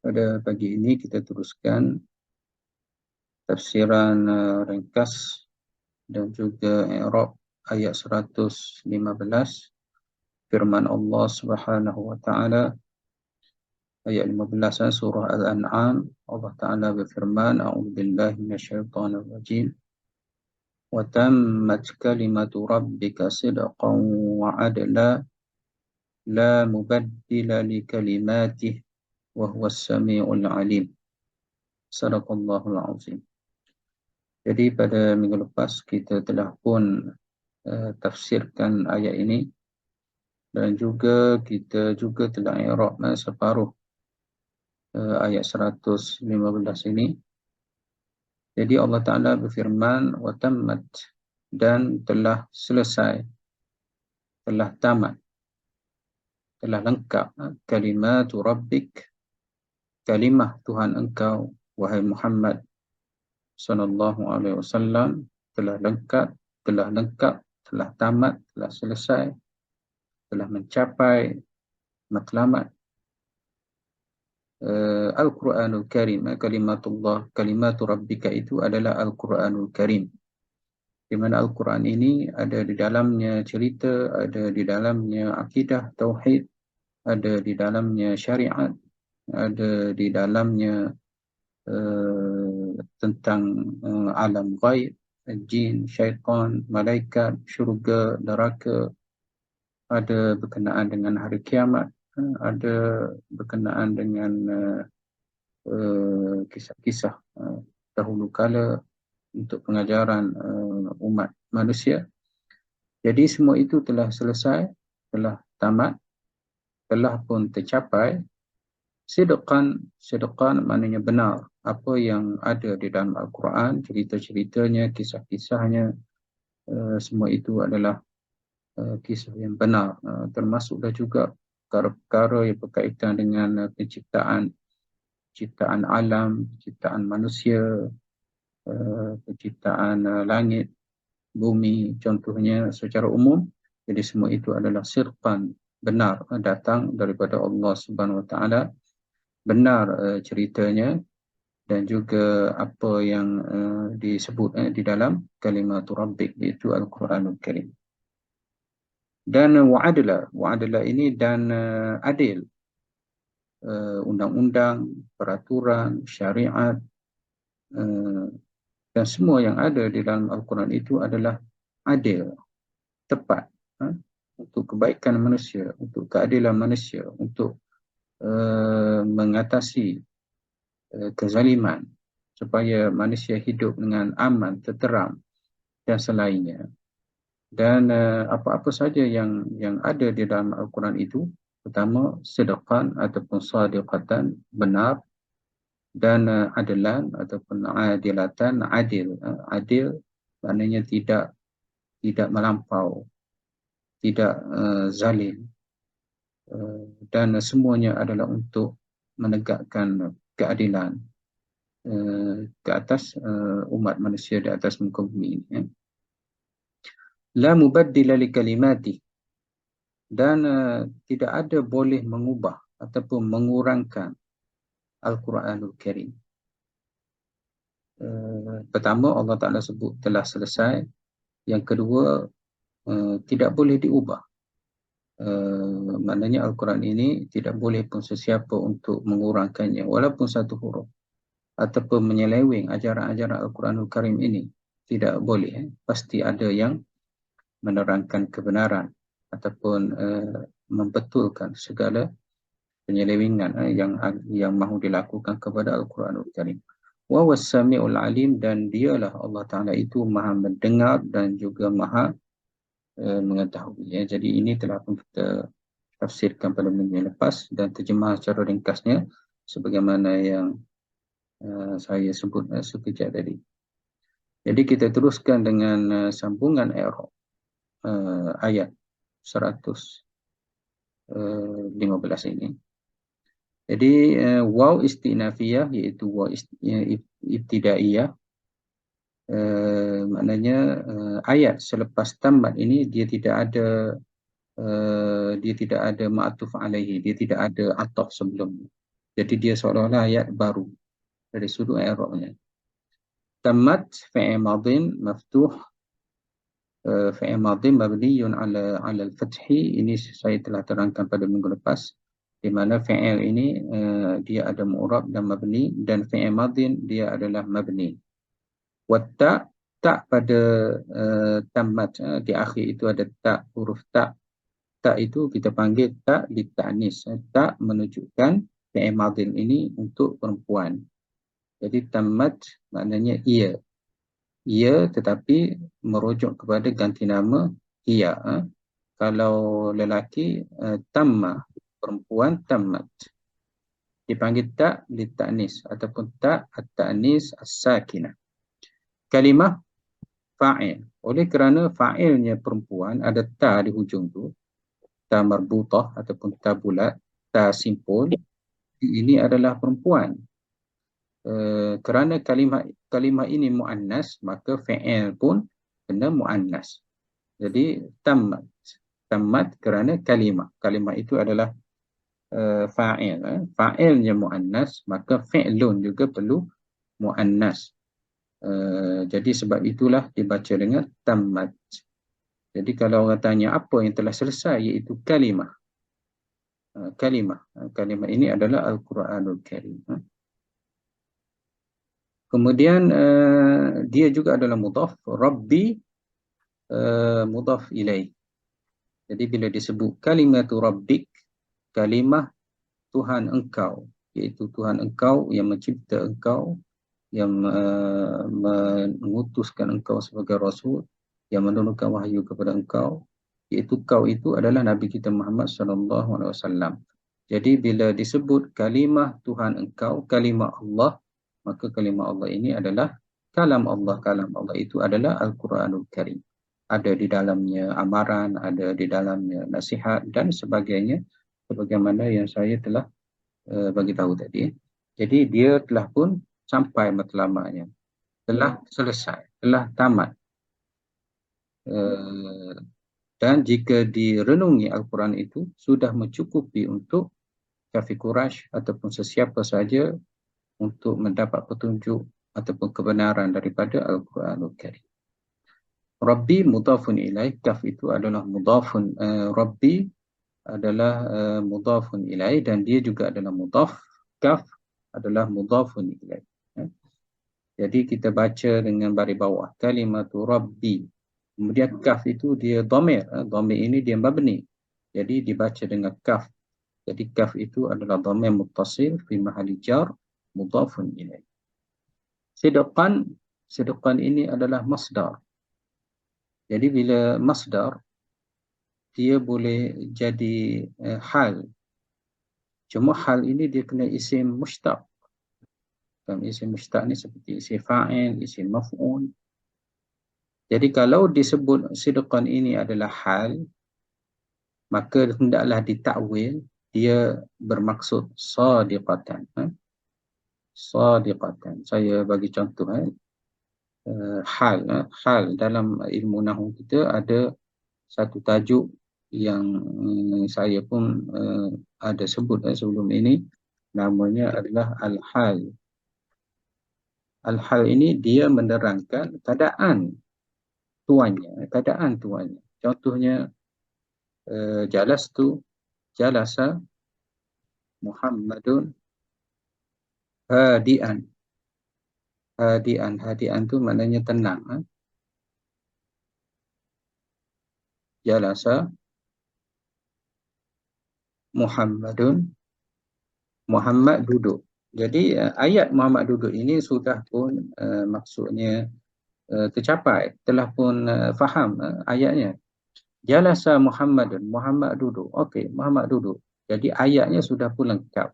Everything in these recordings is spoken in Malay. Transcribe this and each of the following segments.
Pada pagi ini kita teruskan tafsiran ringkas dan juga i'rab ayat 115 firman Allah Subhanahu wa taala ayat 15 surah Al-An'am. Allah taala berfirman, a'udzubillahi minasyaitonir rajim. Wa tammat kalimatu rabbika sidqan wa adla la mubaddila li kalimatihi wa huwas samiul alim. Sadaqallahul azim. Jadi pada minggu lepas kita telah pun tafsirkan ayat ini dan juga kita juga telah i'rab separuh ayat 115 ini. Jadi Allah Ta'ala berfirman wa tammat, dan telah selesai, telah tamat, telah lengkap kalimatu rabbik, kalimah Tuhan engkau wahai Muhammad sallallahu alaihi wasallam, telah lengkap, telah tamat, telah selesai, telah mencapai matlamat. Al-Quranul Karim, kalimatullah, kalimatu rabbika itu adalah Al-Quranul Karim, di mana Al-Quran ini ada di dalamnya cerita, ada di dalamnya akidah, tauhid, ada di dalamnya syariat, ada di dalamnya tentang alam ghaib, jin, syaitan, malaikat, syurga, neraka, ada berkenaan dengan hari kiamat, ada berkenaan dengan kisah-kisah dahulu kala untuk pengajaran umat manusia. Jadi semua itu telah selesai, telah tamat, telah pun tercapai. Sidqan maknanya benar. Apa yang ada di dalam Al-Quran, cerita-ceritanya, kisah-kisahnya, semua itu adalah kisah yang benar. Termasuklah juga perkara-perkara yang berkaitan dengan penciptaan alam, penciptaan manusia, penciptaan langit, bumi, contohnya secara umum. Jadi semua itu adalah sidqan, benar, datang daripada Allah Subhanahu Wa Taala, benar ceritanya, dan juga apa yang disebut di dalam kalimat rabbik, iaitu Al-Quranul Karim. Dan wa'adla ini dan adil, undang-undang, peraturan, syariat, dan semua yang ada di dalam Al-Quran itu adalah adil, tepat, untuk kebaikan manusia, untuk keadilan manusia, untuk mengatasi kezaliman, supaya manusia hidup dengan aman, tenteram dan selainnya. Dan apa-apa saja yang ada di dalam Al-Quran itu, pertama sidqan ataupun sadiqatan, benar, dan adlan ataupun adilatan, adil maknanya tidak melampau, tidak zalim, dan semuanya adalah untuk menegakkan keadilan ke atas umat manusia di atas muka bumi ini. La mubaddila li kalimati, dan tidak ada boleh mengubah ataupun mengurangkan Al-Quranul Karim. Pertama, Allah Ta'ala sebut telah selesai. Yang kedua, tidak boleh diubah. Maknanya Al-Quran ini tidak boleh pun sesiapa untuk mengurangkannya walaupun satu huruf, ataupun menyeleweng ajaran-ajaran Al-Quranul Karim ini. Tidak boleh. Pasti ada yang menerangkan kebenaran ataupun membetulkan segala penyelewengan yang mahu dilakukan kepada Al-Quranul Karim. Wa was-sami'ul alim, dan dialah Allah Ta'ala itu maha mendengar dan juga maha mengetahui. Jadi ini telah pun kita tafsirkan pada minggu yang lepas, dan terjemah secara ringkasnya sebagaimana yang saya sebut sekejap tadi. Jadi kita teruskan dengan sambungan i'rab ayat 115 ini. Jadi waw istinafiyah, iaitu waw ibtidaiyah, maknanya ayat selepas tamat ini dia tidak ada ma'tuf alaihi, dia tidak ada ataf sebelumnya. Jadi dia seolah-olah ayat baru dari sudut i'rabnya. Tammat fi'il madin maftuh, fi'il madin mabniyun ala al-fathi. Ini saya telah terangkan pada minggu lepas, di mana fi'il ini dia ada mu'rab dan mabni, dan fi'il madin dia adalah mabni. Watta, tak pada tammat, di akhir itu ada tak, huruf tak. Tak itu kita panggil tak lita'nis. Tak menunjukkan fi'il madin ini untuk perempuan. Jadi tammat maknanya ia. Ia tetapi merujuk kepada ganti nama ia. Kalau lelaki tamma, perempuan tammat. Dipanggil tak lita'nis ataupun tak at-ta'nis as-sakinah. Kalimah fa'il. Oleh kerana fa'ilnya perempuan, ada ta di hujung tu, ta marbutah ataupun ta bulat, ta simpul, ini adalah perempuan. Kerana kalimah ini muannas, maka fi'il pun kena muannas. Jadi tamat kerana kalimah itu adalah fa'il. Fa'ilnya muannas, maka fi'lun juga perlu muannas. Jadi sebab itulah dibaca dengan tamat. Jadi kalau orang tanya apa yang telah selesai, iaitu kalimah. Kalimah ini adalah Al-Quranul Karim. Kemudian dia juga adalah mudhaf. Rabbi mudhaf ilaih. Jadi bila disebut kalimatu rabbik, kalimah Tuhan engkau, iaitu Tuhan engkau yang mencipta engkau, yang mengutuskan engkau sebagai Rasul, yang menurunkan wahyu kepada engkau, iaitu kau itu adalah Nabi kita Muhammad SAW. Jadi bila disebut kalimah Tuhan engkau, kalimah Allah, maka kalimah Allah ini adalah kalam Allah. Kalam Allah itu adalah Al-Quranul Karim. Ada di dalamnya amaran, ada di dalamnya nasihat dan sebagainya, sebagaimana yang saya telah bagi tahu tadi. Jadi dia telah pun sampai matlamatnya, telah selesai, telah tamat. Dan jika direnungi Al-Quran itu, sudah mencukupi untuk kafir Quraisy ataupun sesiapa saja untuk mendapat petunjuk ataupun kebenaran daripada Al-Quranul Karim. Rabbi mudhafun ilaih, kaf itu adalah mudhafun, Rabbi adalah mudhafun ilaih, dan dia juga adalah mudhaf, kaf adalah mudhafun ilaih. Jadi kita baca dengan baris bawah, kalimatu Rabbi. Kemudian kaf itu dia dhamir, dhamir ini dia mabni. Jadi dibaca dengan kaf. Jadi kaf itu adalah dhamir muttasil fi mahalli jar mudhafun ilaih. Sidqan ini adalah masdar. Jadi bila masdar, dia boleh jadi hal. Cuma hal ini dia kena isim mushtaq. Isim mushtaq ni seperti isim fa'il, isim maf'ul. Jadi kalau disebut sidqan ini adalah hal, maka hendaklah ditakwil dia bermaksud sadiqatan. Sadiqatan. Saya bagi contoh. Hal dalam ilmu nahwu kita ada satu tajuk yang saya pun ada sebut sebelum ini, namanya adalah al-hal. Al-hal ini dia menerangkan keadaan tuannya. Contohnya jalasa Muhammadun hadian. Hadian tu maknanya tenang. Jalasa Muhammadun, Muhammad duduk. Jadi ayat Muhammad duduk ini sudah pun maksudnya tercapai, telah pun faham ayatnya. Jalasa Muhammadun, Muhammad duduk. Okey, Muhammad duduk. Jadi ayatnya sudah pun lengkap.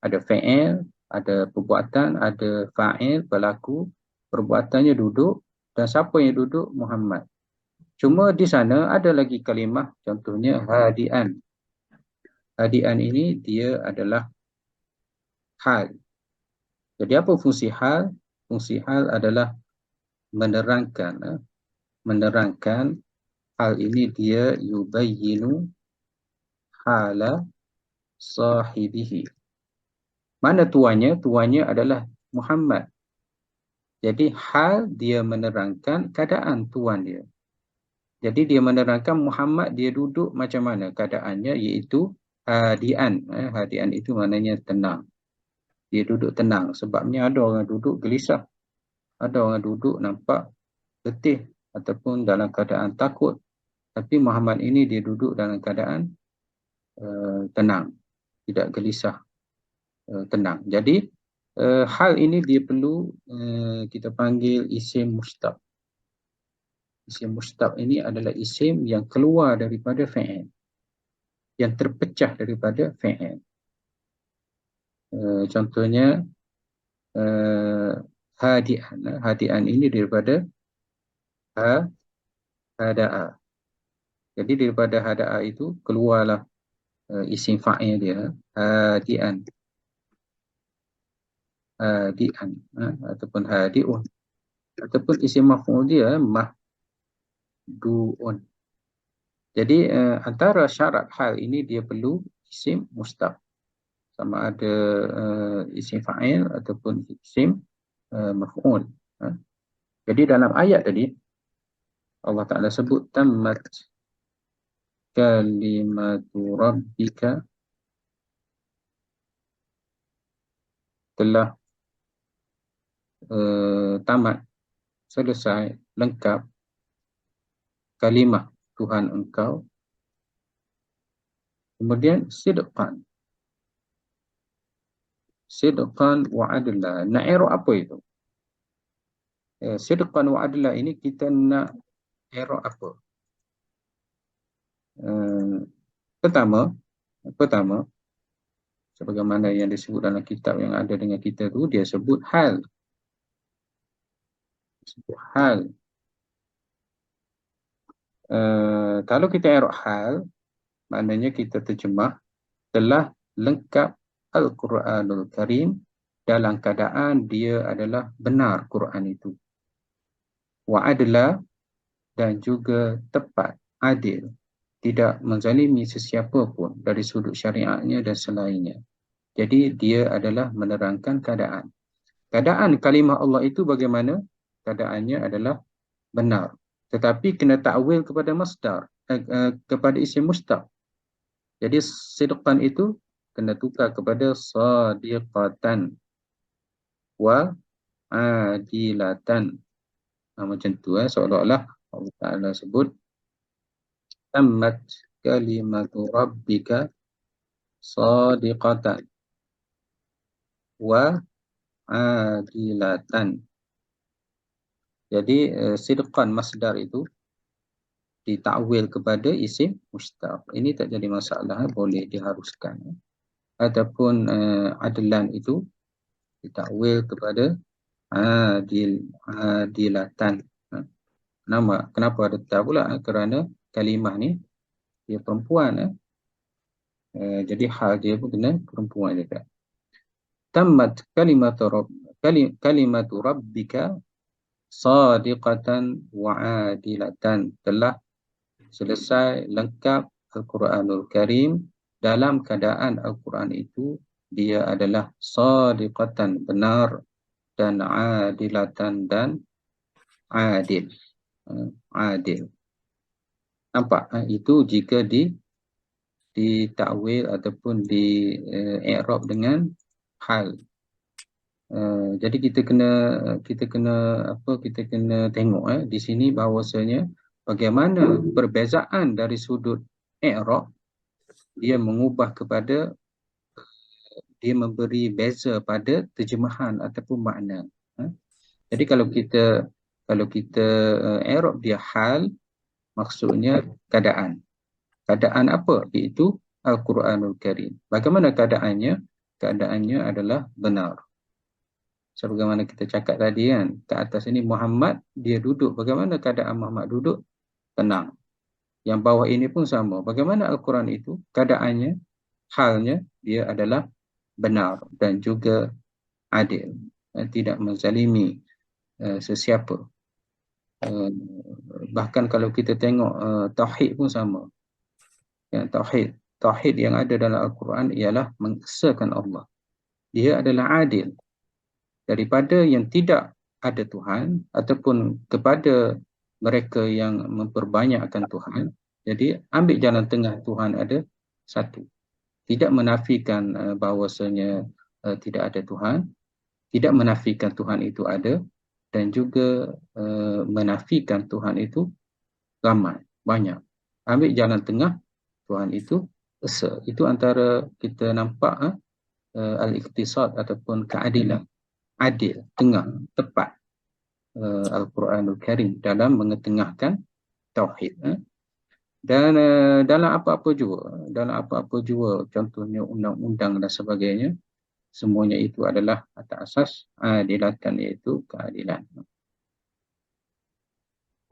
Ada fi'il, ada perbuatan, ada fa'il, pelaku, perbuatannya duduk, dan siapa yang duduk? Muhammad. Cuma di sana ada lagi kalimah, contohnya hadian. Hadian ini dia adalah hal. Jadi apa fungsi hal? Fungsi hal adalah menerangkan hal ini dia yubayyinu hala sahibihi. Mana tuannya? Tuannya adalah Muhammad. Jadi hal dia menerangkan keadaan tuan dia. Jadi dia menerangkan Muhammad dia duduk macam mana keadaannya, iaitu hadian. Hadian itu maknanya tenang. Dia duduk tenang. Sebabnya ada orang duduk gelisah. Ada orang duduk nampak letih ataupun dalam keadaan takut. Tapi Muhammad ini dia duduk dalam keadaan tenang. Tidak gelisah, tenang. Jadi hal ini dia perlu kita panggil isim mustaq. Isim mustaq ini adalah isim yang keluar daripada fi'il, yang terpecah daripada fi'il. Contohnya hadian. Hadian ini daripada hada'a. Jadi daripada hada'a itu keluarlah isim fa'il dia, hadian. Hadian ataupun hadiun. Ataupun isim maf'ul dia mahdu'un. Jadi antara syarat hal ini dia perlu isim mustaq. Sama ada isim fa'il ataupun isim maf'ul. Jadi dalam ayat tadi Allah Ta'ala sebut tammat kalimatu rabbika, telah tamat, selesai, lengkap kalimah Tuhan engkau. Kemudian sidqan. Sidqan wa adla. Nak erok apa itu? Sidqan wa adla ini kita nak erok apa? Pertama, sebagaimana yang disebut dalam kitab yang ada dengan kita tu, dia sebut hal. Sebut hal. Kalau kita erok hal, maknanya kita terjemah telah lengkap Al-Quranul Karim dalam keadaan dia adalah benar Quran itu. Wa adla, dan juga tepat, adil. Tidak menzalimi sesiapa pun dari sudut syariatnya dan selainnya. Jadi dia adalah menerangkan keadaan. Keadaan kalimah Allah itu bagaimana? Keadaannya adalah benar. Tetapi kena ta'wil kepada masdar, kepada isim mustaq. Jadi sidqan itu kena tukar kepada sadiqatan wa adilatan. Macam tu seolah-olah Allah Ta'ala sebut tammat kalimatu rabbika sadiqatan wa adilatan. Jadi sidqan masdar itu ditakwil kepada isim mustaq. Ini tak jadi masalah, boleh diharuskan. Ataupun adlan itu ditakwil kepada adilatan. Kenapa ada tak pula? Kerana kalimah ni dia perempuan. Jadi hal dia pun kena perempuan juga. Tammat kalimatu rabbika sadiqatan wa adilatan. Telah selesai lengkap Al-Quranul Karim dalam keadaan Al-Quran itu dia adalah sadiqatan, benar, dan adilatan, dan adil. Adil. Nampak? Itu jika ditakwil ataupun di i'rab dengan hal. Jadi kita kena tengok di sini bahawasanya bagaimana perbezaan dari sudut i'rab dia mengubah kepada, dia memberi beza pada terjemahan ataupun makna. Jadi kalau kita i'rab dia hal, maksudnya keadaan. Keadaan apa? Iaitu Al-Quranul Karim. Bagaimana keadaannya? Keadaannya adalah benar. Sebagaimana kita cakap tadi kan, ke atas ini Muhammad dia duduk. Bagaimana keadaan Muhammad duduk? Tenang. Yang bawah ini pun sama. Bagaimana Al-Quran itu? Keadaannya, halnya dia adalah benar dan juga adil. Tidak menzalimi sesiapa. Bahkan kalau kita tengok tauhid pun sama. Tauhid yang ada dalam Al-Quran ialah mengesahkan Allah. dia adalah adil. Daripada yang tidak ada Tuhan ataupun kepada mereka yang memperbanyakkan Tuhan. Jadi ambil jalan tengah, Tuhan ada satu. Tidak menafikan bahawasanya tidak ada Tuhan, tidak menafikan Tuhan itu ada, dan juga menafikan Tuhan itu ramai, banyak. Ambil jalan tengah, Tuhan itu esa. Itu antara kita nampak al-iqtisad ataupun keadilan. Adil, tengah, tepat Al-Quranul Karim dalam mengetengahkan tauhid. Dan dalam apa-apa juga, contohnya undang-undang dan sebagainya, semuanya itu adalah atas asas adilatan, iaitu keadilan.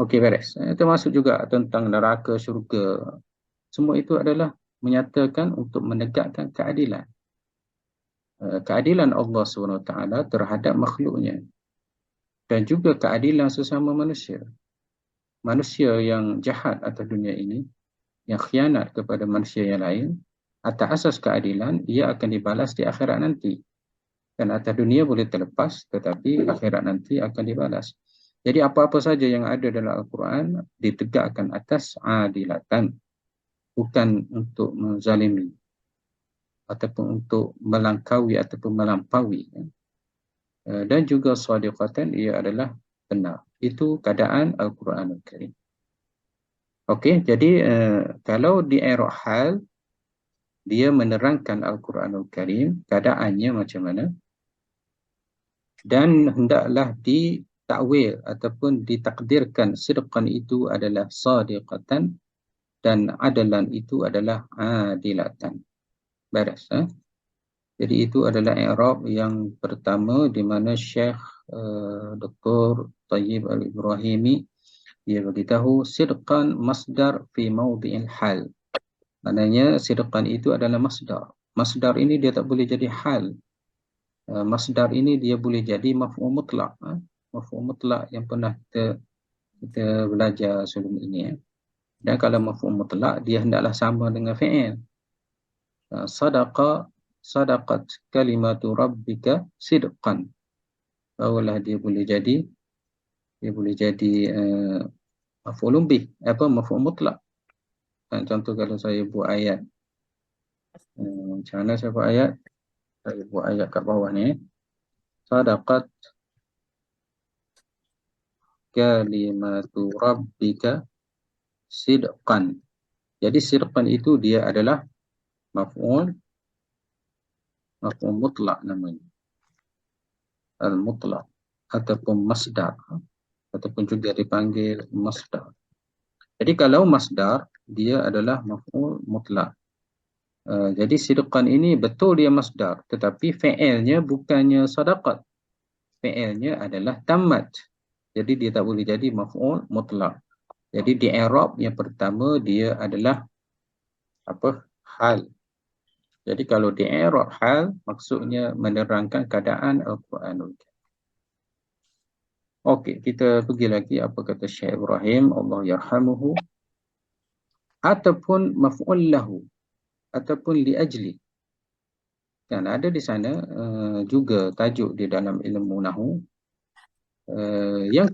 Okey, beres. Termasuk juga tentang neraka, syurga. Semua itu adalah menyatakan untuk menegakkan keadilan. Keadilan Allah SWT terhadap makhluknya. Dan juga keadilan sesama manusia. Manusia yang jahat atas dunia ini, yang khianat kepada manusia yang lain, atas asas keadilan, ia akan dibalas di akhirat nanti. Dan atas dunia boleh terlepas, tetapi akhirat nanti akan dibalas. Jadi apa-apa saja yang ada dalam Al-Quran ditegakkan atas adilatan, bukan untuk menzalimi ataupun untuk melangkaui ataupun melampaui. Dan juga shadiqatan, ia adalah benar. Itu keadaan Al-Quranul Karim. Okey, jadi kalau di i'rab hal, dia menerangkan Al-Quranul Karim, keadaannya macam mana, dan hendaklah ditakwil ataupun ditakdirkan sidqan itu adalah sadiqatan dan adalan itu adalah adilatan. Beres. Jadi itu adalah i'rab yang pertama di mana Syekh Dr. Tayyib Al-Ibrahimi dia beritahu sidqan masdar fi mawdi'il hal. Maknanya sidqan itu adalah masdar. Masdar ini dia tak boleh jadi hal. Masdar ini dia boleh jadi maf'ul mutlak. Maf'ul mutlak yang pernah kita belajar sebelum ini. Dan kalau maf'ul mutlak, dia hendaklah sama dengan fi'il. Sadaqat kalimatu rabbika sidqan. Barulah dia boleh jadi maf'ulun bih, maf'ul mutlak. Contoh kalau saya buat ayat, macam mana saya buat ayat? Saya buat ayat kat bawah ni. Sadaqat kalimatu rabbika sidqan. Jadi sidqan itu dia adalah maf'ul mutlak namanya. Al-mutlak ataupun masdar, ataupun juga dipanggil masdar. Jadi kalau masdar, dia adalah maf'ul mutlak. Jadi sidqan ini betul dia masdar, tetapi fi'ilnya bukannya sadaqat. Fi'ilnya adalah tamat. Jadi dia tak boleh jadi maf'ul mutlak. Jadi di i'rab yang pertama dia adalah hal. Jadi kalau di i'rab hal, maksudnya menerangkan keadaan Al-Quranul Karim. Okey, kita pergi lagi apa kata Syekh Ibrahim, Allah yarhamuhu. Ataupun maf'ul lahu, ataupun li ajli. Dan ada di sana juga tajuk di dalam ilmu nahu. Yang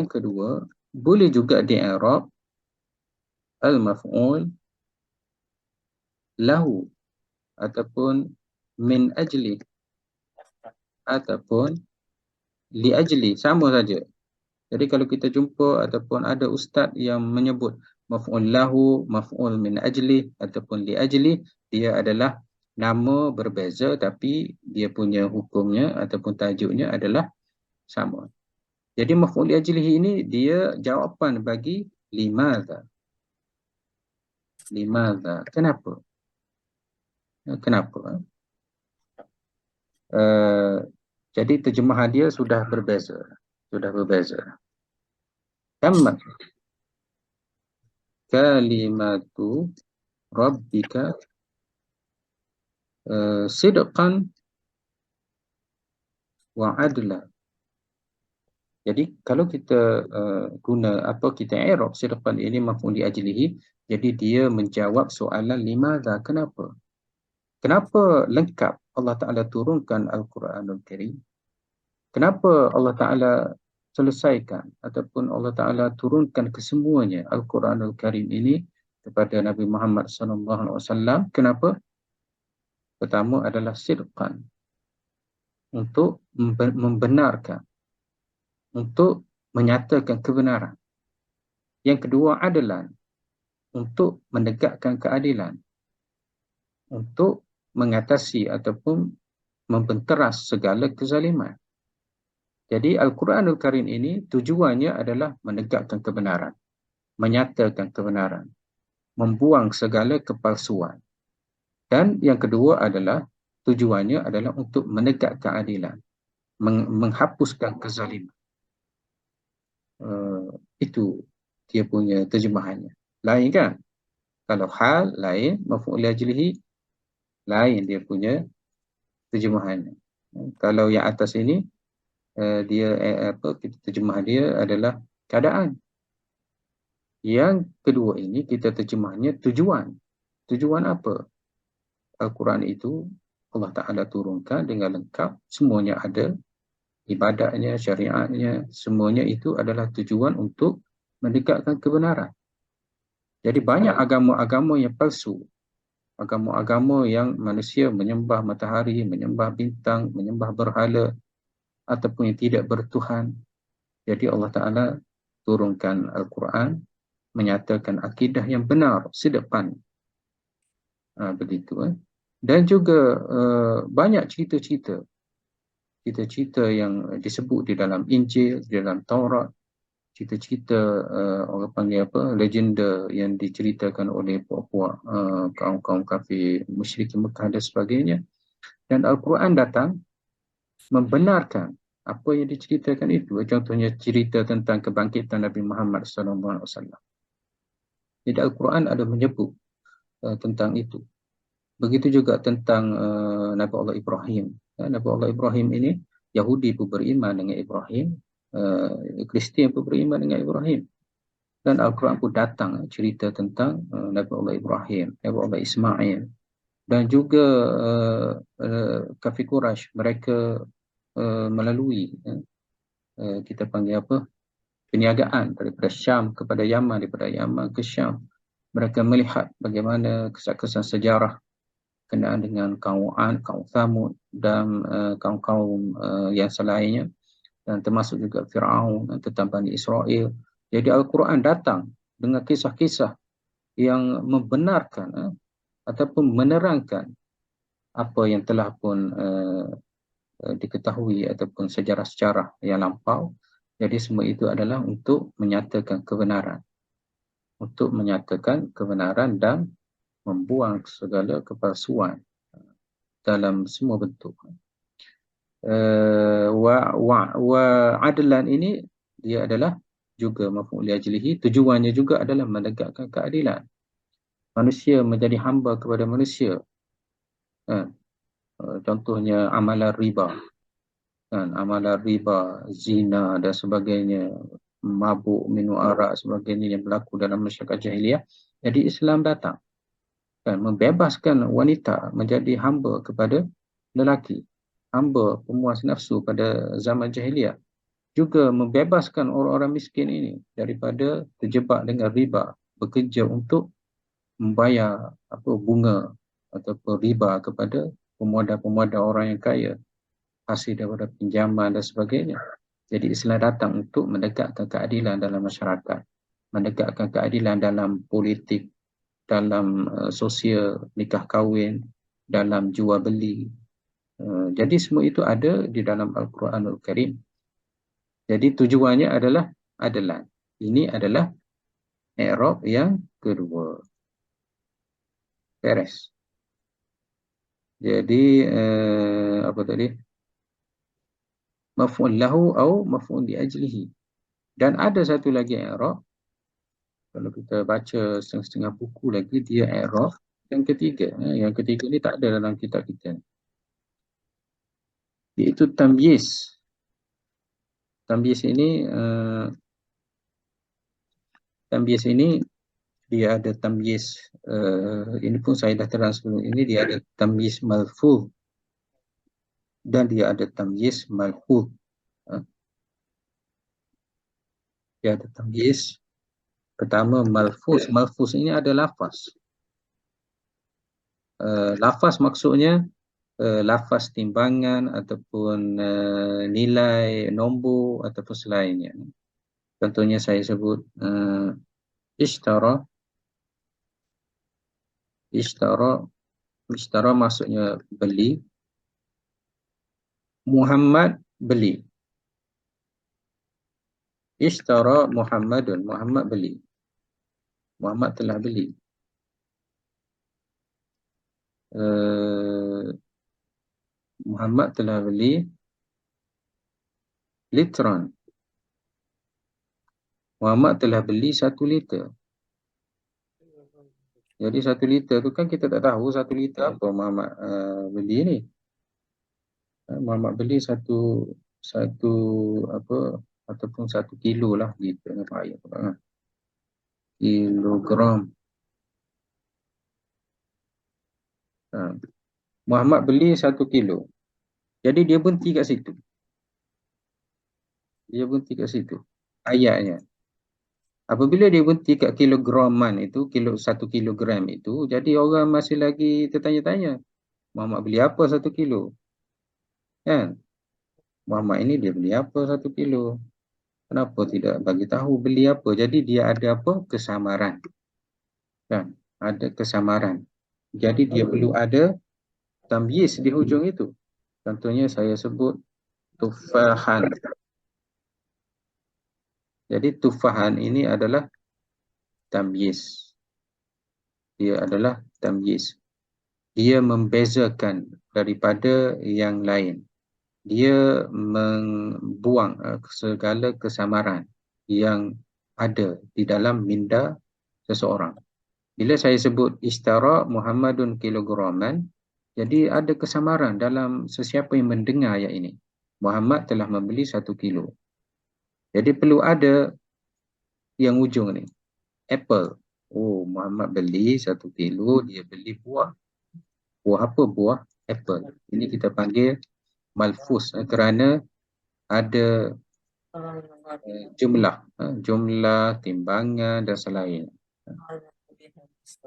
kedua, boleh juga di i'rab al-maf'ul lahu ataupun min ajli ataupun li ajli, sama saja. Jadi kalau kita jumpa ataupun ada ustaz yang menyebut maf'ul lahu, maf'ul min ajli ataupun li ajli, dia adalah nama berbeza tapi dia punya hukumnya ataupun tajuknya adalah sama. Jadi maf'ul li ajli ini dia jawapan bagi limadha. Limadha, kenapa? Kenapa? Jadi terjemahan dia sudah berbeza. Tammat kalimatu rabbika sidqan wa adla. Jadi kalau kita guna kita i'rab sidqan ini maf'ul li ajlihi, jadi dia menjawab soalan limadha, kenapa? Kenapa lengkap Allah Ta'ala turunkan Al-Quranul Karim? Kenapa Allah Ta'ala selesaikan ataupun Allah Ta'ala turunkan kesemuanya Al-Quranul Karim ini kepada Nabi Muhammad SAW? Kenapa? Pertama adalah sidqan, untuk membenarkan, untuk menyatakan kebenaran. Yang kedua adalah untuk menegakkan keadilan, untuk mengatasi ataupun membenteras segala kezaliman. Jadi Al-Quranul Karim ini tujuannya adalah menegakkan kebenaran, menyatakan kebenaran, membuang segala kepalsuan. Dan yang kedua adalah tujuannya adalah untuk menegakkan keadilan, menghapuskan kezaliman. Itu dia punya terjemahannya. Lain kan? Kalau hal lain, maf'ul ajlihi lain dia punya terjemahannya. Kalau yang atas ini dia kita terjemah dia adalah keadaan. Yang kedua ini kita terjemahnya tujuan. Tujuan apa? Al-Quran itu Allah Ta'ala turunkan dengan lengkap, semuanya ada, ibadatnya, syariatnya, semuanya itu adalah tujuan untuk mendekatkan kebenaran. Jadi banyak agama-agama yang palsu, agama-agama yang manusia menyembah matahari, menyembah bintang, menyembah berhala, ataupun yang tidak bertuhan. Jadi Allah Ta'ala turunkan Al-Quran, menyatakan akidah yang benar, sedepan. Begitu. Dan juga banyak cerita-cerita yang disebut di dalam Injil, di dalam Taurat, cerita-cerita orang panggil apa, legenda yang diceritakan oleh puak-puak kaum-kaum kafir musyrikin Mekah dan sebagainya. Dan Al-Quran datang membenarkan apa yang diceritakan itu. Contohnya cerita tentang kebangkitan Nabi Muhammad SAW. Jadi Al-Quran ada menyebut tentang itu. Begitu juga tentang Nabi Allah Ibrahim. Nabi Allah Ibrahim ini, Yahudi pun beriman dengan Ibrahim, Kristian pun beriman dengan Ibrahim. Dan Al-Quran pun datang cerita tentang Nabi Allah Ibrahim, Nabi Allah Ismail. Dan juga kafir Quraisy, mereka melalui kita panggil apa, perniagaan daripada Syam kepada Yaman, daripada Yaman ke Syam. Mereka melihat bagaimana kesan-kesan sejarah kenaan dengan kaum Ad, kaum Thamud dan kaum-kaum yang selainnya, dan termasuk juga Firaun tentang Bani Israel. Jadi Al-Quran datang dengan kisah-kisah yang membenarkan ataupun menerangkan apa yang telah pun diketahui ataupun sejarah-sejarah yang lampau. Jadi semua itu adalah untuk menyatakan kebenaran, untuk menyatakan kebenaran dan membuang segala kepalsuan dalam semua bentuk. Wa adlan ini dia adalah juga maf'ul li ajlihi, tujuannya juga adalah menegakkan keadilan. Manusia menjadi hamba kepada manusia. Contohnya amalan riba. Amalan riba, zina dan sebagainya, mabuk, minum arak sebagainya yang berlaku dalam masyarakat jahiliah. Jadi Islam datang membebaskan wanita menjadi hamba kepada lelaki, hamba pemuas nafsu pada zaman jahiliah. Juga membebaskan orang-orang miskin ini daripada terjebak dengan riba, bekerja untuk membayar bunga ataupun riba kepada pemuda-pemuda orang yang kaya, hasil daripada pinjaman dan sebagainya. Jadi Islam datang untuk menegakkan keadilan dalam masyarakat, menegakkan keadilan dalam politik, dalam sosial, nikah kahwin, dalam jual beli. Jadi semua itu ada di dalam Al-Quranul Karim. Jadi tujuannya adalah adalah. Ini adalah i'rab yang kedua. Beres. Jadi apa tadi? Maf'ul lahu atau maf'ul li ajlihi. Dan ada satu lagi i'rab. Kalau kita baca setengah-setengah buku lagi, dia i'rab yang ketiga. Yang ketiga ni tak ada dalam kitab kita. Iaitu tamyiz. Tamyiz ini dia ada tamyiz, ini pun saya dah terang sebelum ini, dia ada tamyiz malfuz dan dia ada tamyiz malhuz. Dia ada tamyiz. Pertama, malfuz. Malfuz ini ada lafaz. Lafaz maksudnya lafaz timbangan ataupun nilai nombor ataupun selainnya. Contohnya saya sebut ishtara. Ishtara maksudnya beli. Muhammad beli. Ishtara Muhammadun. Muhammad beli. Muhammad telah beli. Muhammad telah beli litron. Muhammad telah beli 1 liter. Jadi 1 liter tu kan kita tak tahu 1 liter apa Muhammad beli ni. Muhammad beli satu apa ataupun 1 kilo lah gitu apa ayat kan. Kilogram. Muhammad beli 1 kilo. Jadi dia berhenti kat situ. Dia berhenti kat situ. Ayatnya. Apabila dia berhenti kat kilograman itu, 1 kilogram itu, jadi orang masih lagi tertanya-tanya. Muhammad beli apa 1 kilo? Kan? Muhammad ini dia beli apa 1 kilo? Kenapa tidak bagi tahu beli apa? Jadi dia ada apa? Kesamaran. Kan? Ada kesamaran. Jadi dia perlu ada tamyiz di hujung itu. Contohnya saya sebut tufahan. Jadi tufahan ini adalah tamyiz. Dia adalah tamyiz. Dia membezakan daripada yang lain. Dia membuang segala kesamaran yang ada di dalam minda seseorang. Bila saya sebut ishtara Muhammadun kilograman, jadi ada kesamaran dalam sesiapa yang mendengar ayat ini. Muhammad telah membeli 1 kilo. Jadi perlu ada yang ujung ni. Apple. Oh, Muhammad beli 1 kilo, dia beli buah. Buah apa? Buah apple. Ini kita panggil malfuz kerana ada jumlah, timbangan dan selain.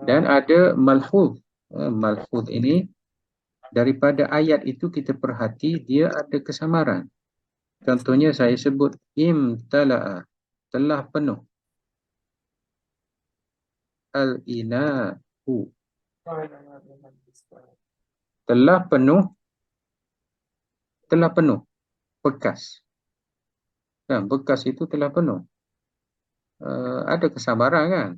Dan ada malhuz. Malhuz ini daripada ayat itu kita perhati dia ada kesamaran. Contohnya saya sebut imtala'a, telah penuh. Al-ina'u, telah penuh, bekas. Kan, bekas itu telah penuh. Ada kesamaran kan?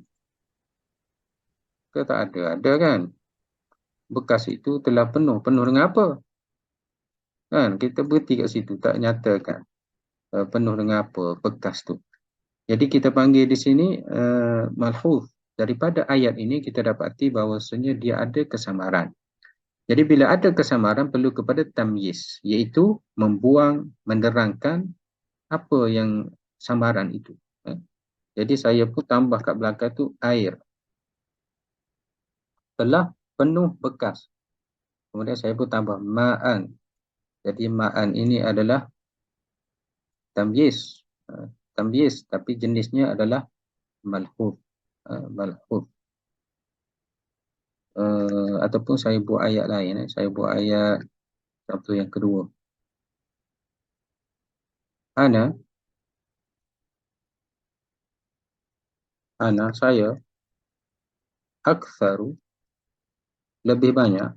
Ke tak ada? Ada kan? Bekas itu telah penuh. Penuh dengan apa? Kan, kita berhenti kat situ, tak nyatakan penuh dengan apa bekas tu. Jadi kita panggil di sini malhuz. Daripada ayat ini kita dapati bahawasanya dia ada kesamaran. Jadi bila ada kesamaran perlu kepada tamyiz, iaitu membuang, menerangkan apa yang samaran itu. Jadi saya pun tambah kat belakang tu air. Telah penuh bekas. Kemudian saya pun tambah ma'an. Jadi ma'an ini adalah tamyiz. Tamyiz tapi jenisnya adalah malhuz. Malhuz. Ataupun saya buat ayat lain. Saya buat ayat contoh yang kedua. Ana saya aktsaru lebih banyak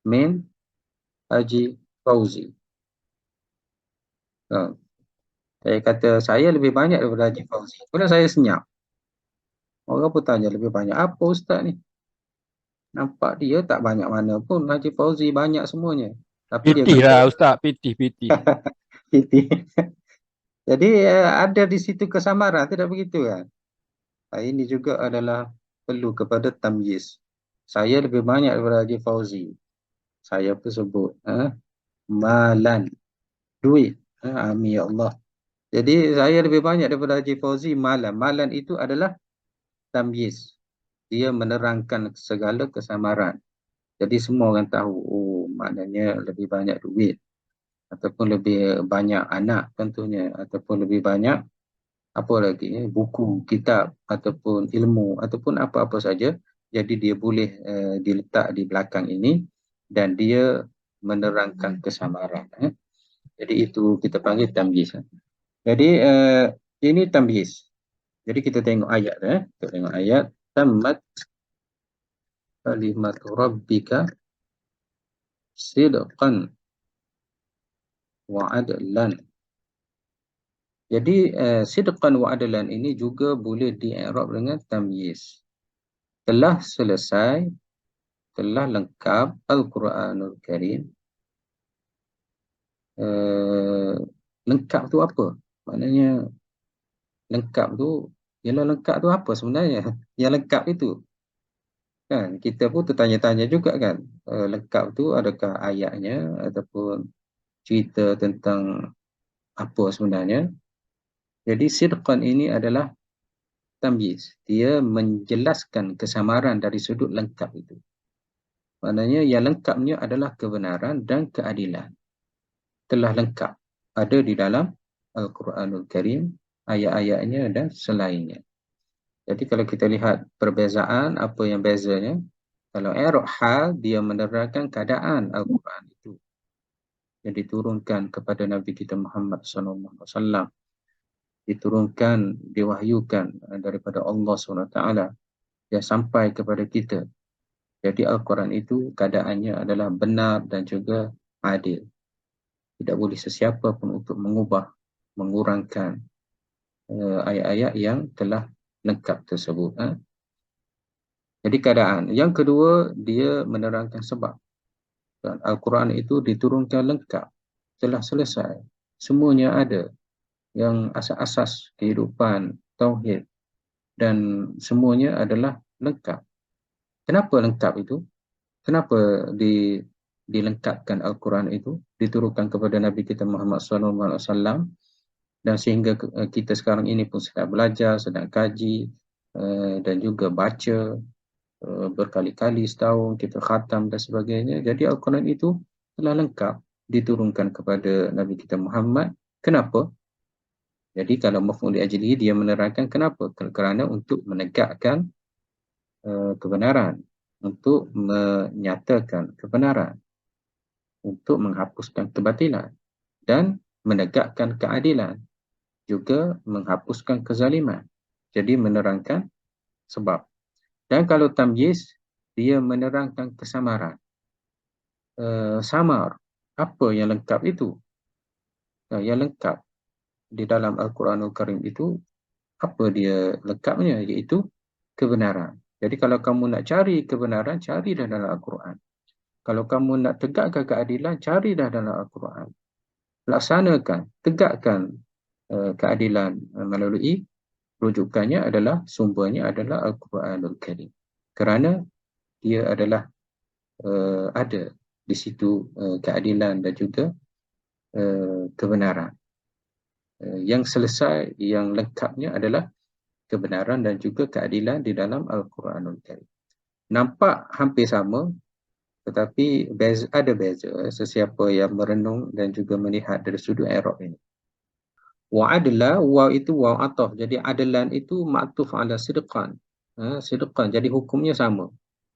min Haji Fauzi. Saya kata saya lebih banyak daripada Haji Fauzi. Kemudian saya senyap. Orang pun tanya lebih banyak apa ustaz ni? Nampak dia tak banyak mana pun. Haji Fauzi banyak semuanya. Tapi dia Pitih kata lah ustaz, pitih. pitih. Jadi ada di situ kesamaran, tidak begitu kan? Ini juga adalah perlu kepada tamyiz. Saya lebih banyak daripada Haji Fauzi. Saya pun sebut malan, duit. Amin ya Allah. Jadi saya lebih banyak daripada Haji Fauzi malan. Malan itu adalah tamyiz. Dia menerangkan segala kesamaran. Jadi semua orang tahu, oh maknanya lebih banyak duit, ataupun lebih banyak anak contohnya, ataupun lebih banyak apa lagi, buku, kitab, ataupun ilmu, ataupun apa-apa saja. Jadi dia boleh diletak di belakang ini dan dia menerangkan kesamaran. Jadi itu kita panggil tamyiz. Jadi ini tamyiz. Jadi kita tengok ayat. Kita tengok ayat. Tammat kalimatu rabbika sidqan wa adlan. Jadi sidqan wa adlan ini juga boleh di-i'rab dengan tamyiz. Telah selesai, telah lengkap Al-Quranul Karim. Lengkap tu apa? Maknanya lengkap tu, ialah lengkap tu apa sebenarnya? Yang lengkap itu. Kan? Kita pun tertanya-tanya juga kan. Lengkap tu adakah ayatnya ataupun cerita tentang apa sebenarnya. Jadi sidqan ini adalah tamyiz. Dia menjelaskan kesamaran dari sudut lengkap itu. Maknanya yang lengkapnya adalah kebenaran dan keadilan. Telah lengkap. Ada di dalam Al-Quranul Karim, ayat-ayatnya dan selainnya. Jadi kalau kita lihat perbezaan, apa yang bezanya? Kalau i'rab hal, dia menerangkan keadaan Al-Quran itu yang diturunkan kepada Nabi kita Muhammad SAW. Diturunkan, diwahyukan daripada Allah SWT yang sampai kepada kita. Jadi Al-Quran itu keadaannya adalah benar dan juga adil. Tidak boleh sesiapa pun untuk mengubah, mengurangkan ayat-ayat yang telah lengkap tersebut. Jadi keadaan. Yang kedua, dia menerangkan sebab. Al-Quran itu diturunkan lengkap. Telah selesai. Semuanya ada. Yang asas-asas kehidupan, tauhid. Dan semuanya adalah lengkap. Kenapa lengkap itu? Kenapa dilengkapkan Al-Quran itu? Diturunkan kepada Nabi kita Muhammad SAW. Dan sehingga kita sekarang ini pun sedang belajar, sedang kaji, dan juga baca berkali-kali setahun, kita khatam dan sebagainya. Jadi Al-Quran itu telah lengkap diturunkan kepada Nabi kita Muhammad. Kenapa? Jadi kalau maf'ul li ajlihi, dia menerangkan kenapa? Kerana untuk menegakkan kebenaran, untuk menyatakan kebenaran, untuk menghapuskan kebatilan dan menegakkan keadilan, juga menghapuskan kezaliman. Jadi menerangkan sebab. Dan kalau tamyiz, dia menerangkan kesamaran. Samar, apa yang lengkap itu? Yang lengkap di dalam Al-Quranul Karim itu, apa dia lengkapnya? Iaitu kebenaran. Jadi kalau kamu nak cari kebenaran, carilah dalam Al-Quran. Kalau kamu nak tegakkan keadilan, carilah dalam Al-Quran. Laksanakan, tegakkan keadilan melalui rujukannya adalah, sumbernya adalah Al-Quranul Karim. Kerana dia adalah ada di situ keadilan dan juga kebenaran. Yang selesai, yang lengkapnya adalah kebenaran dan juga keadilan di dalam Al-Quranul Karim. Nampak hampir sama, tetapi ada beza sesiapa yang merenung dan juga melihat dari sudut i'rab ini. Wa'adla, wa itu wa ataf. Jadi adlan itu ma'tuf ala sidqan. Sidqan. Jadi hukumnya sama.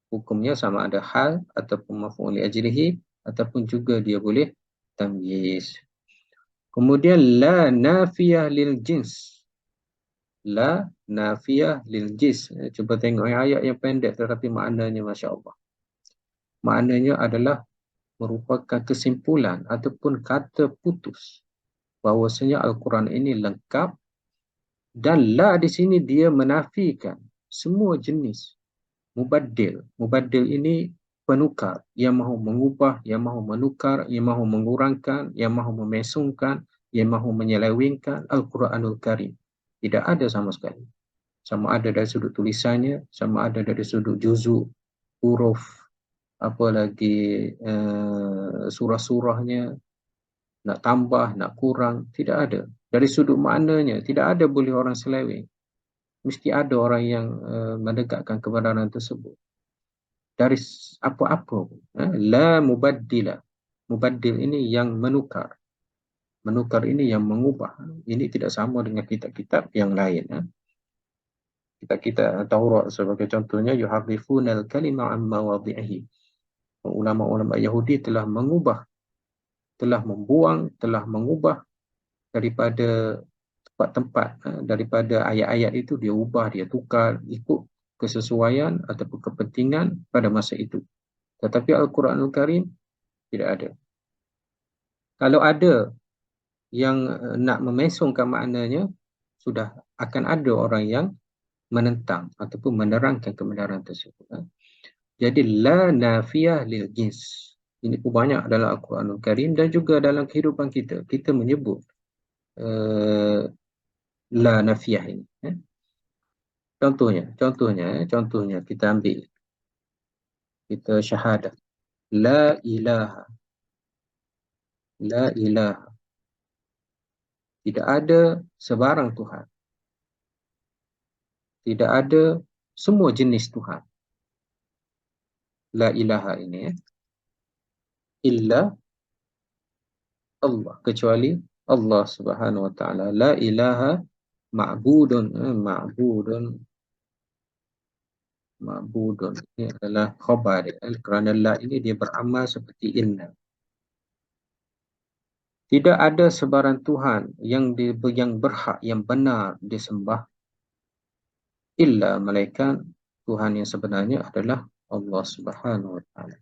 Hukumnya sama ada hal ataupun maf'ul li ajlihi ataupun juga dia boleh tamyiz. Kemudian la nafiyah lil jins. La nafiyah lil jins. Cuba tengok ayat yang pendek tetapi maknanya masya-Allah. Maknanya adalah merupakan kesimpulan ataupun kata putus bahawasanya Al-Quran ini lengkap, dan la di sini dia menafikan semua jenis mubaddil. Mubaddil ini penukar, yang mahu mengubah, yang mahu menukar, yang mahu mengurangkan, yang mahu memesongkan, yang mahu menyelewengkan Al-Quranul Karim. Tidak ada sama sekali. Sama ada dari sudut tulisannya, sama ada dari sudut juzuk, huruf, apalagi surah-surahnya, nak tambah, nak kurang, tidak ada. Dari sudut maknanya, tidak ada boleh orang seleweng. Mesti ada orang yang menegakkan kebenaran tersebut. dari apa-apa. La mubaddila. Mubaddil ini yang menukar. Menukar ini yang mengubah. Ini tidak sama dengan kitab-kitab yang lain. Kitab-kitab Taurat sebagai contohnya, yuharrifunal kalima an mawadhi'ihi. Ulama-ulama Yahudi telah mengubah, telah membuang, telah mengubah daripada tempat-tempat, daripada ayat-ayat itu dia ubah, dia tukar ikut kesesuaian ataupun kepentingan pada masa itu. Tetapi Al-Quranul Karim tidak ada. Kalau ada yang nak memesongkan maknanya, sudah akan ada orang yang menentang ataupun menerangkan kebenaran tersebut. Jadi la nafiyah lil jins. Ini pun banyak dalam Al-Quranul Karim dan juga dalam kehidupan kita. Kita menyebut la nafiyah ini. Contohnya kita ambil, kita syahadah. La ilaha. La ilaha. Tidak ada sebarang Tuhan. Tidak ada semua jenis Tuhan. La ilaha ini. Illa Allah. Kecuali Allah Subhanahu wa ta'ala. La ilaha ma'budun. Ma'budun. Ma'budun. Ini adalah khabar. Kerana la ini dia beramal seperti inna. Tidak ada sebarang Tuhan yang berhak, yang benar disembah. Illa malaikat Tuhan yang sebenarnya adalah Allah Subhanahu wa ta'ala.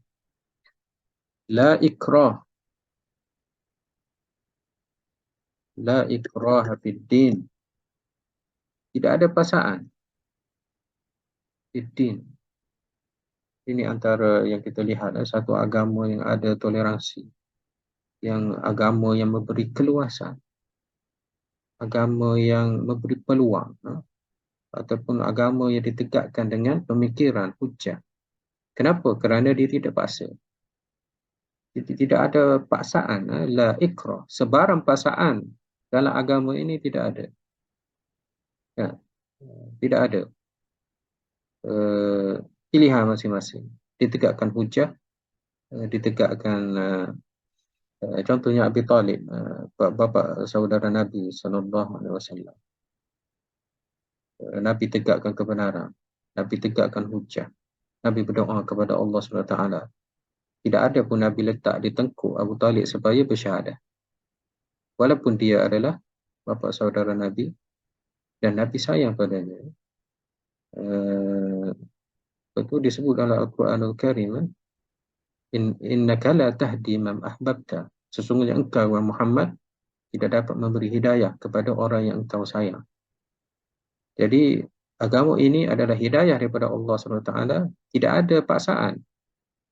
La ikrah. La ikrah fid din. Tidak ada paksaan. Fid din. Ini antara yang kita lihat, satu agama yang ada toleransi. Yang agama yang memberi keluasan. Agama yang memberi peluang. Ataupun agama yang ditegakkan dengan pemikiran, hujah. Kenapa? Kerana dia tidak paksa. Tidak ada paksaan. La ikrah. Sebarang paksaan dalam agama ini tidak ada. Ya. Tidak ada. Pilihan masing-masing. Ditegakkan hujah. Ditegakkan contohnya Abi Talib, bapa saudara Nabi SAW. Nabi tegakkan kebenaran. Nabi tegakkan hujah. Nabi berdoa kepada Allah SWT. Tidak ada pun Nabi letak di tengkuk Abu Talib supaya bersyahadah. Walaupun dia adalah bapa saudara Nabi dan Nabi sayang padanya. Itu disebut dalam Al-Quranul Karim. Innaka la tahdi man ahbabta. Sesungguhnya engkau, Muhammad, tidak dapat memberi hidayah kepada orang yang engkau sayang. Jadi agama ini adalah hidayah daripada Allah SWT. Tidak ada paksaan.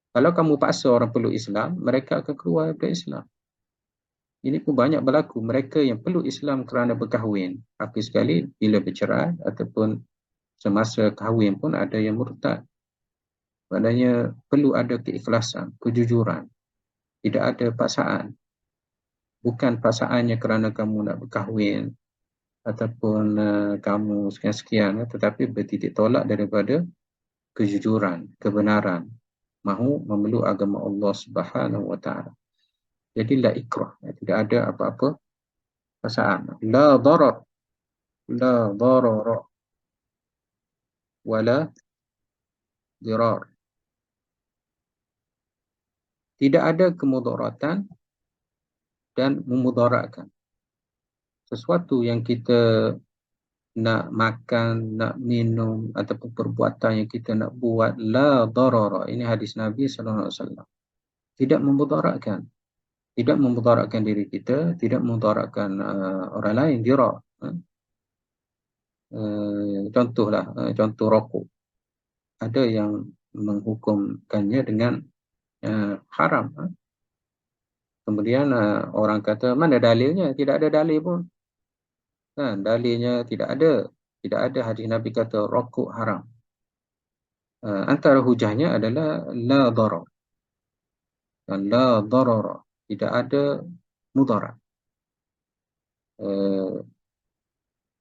Kalau kamu paksa orang peluk Islam, mereka akan keluar dari Islam. Ini pun banyak berlaku. Mereka yang peluk Islam kerana berkahwin. Tapi sekali bila bercerai ataupun semasa kahwin pun ada yang murtad. Maknanya perlu ada keikhlasan, kejujuran. Tidak ada paksaan. Bukan paksaannya kerana kamu nak berkahwin ataupun kamu sekian-sekian, tetapi bertitik tolak daripada kejujuran, kebenaran, mahu memeluk agama Allah Subhanahu wa ta'ala. Jadi la ikrah, tidak ada apa-apa paksaan. La darar, la darara, wala dirar. Tidak ada kemudaratan dan memudaratkan. Sesuatu yang kita nak makan, nak minum ataupun perbuatan yang kita nak buat, la darara. Ini hadis Nabi SAW. Tidak memudaratkan. Tidak memudaratkan diri kita, tidak memudaratkan orang lain, dirar. Contohlah, contoh rokok. Ada yang menghukumkannya dengan haram. Kemudian orang kata, mana dalilnya? Tidak ada dalil pun. Dalilnya tidak ada. Tidak ada hadis Nabi kata rokok haram. Antara hujahnya adalah la darar. Dan la darara. Tidak ada mudarat.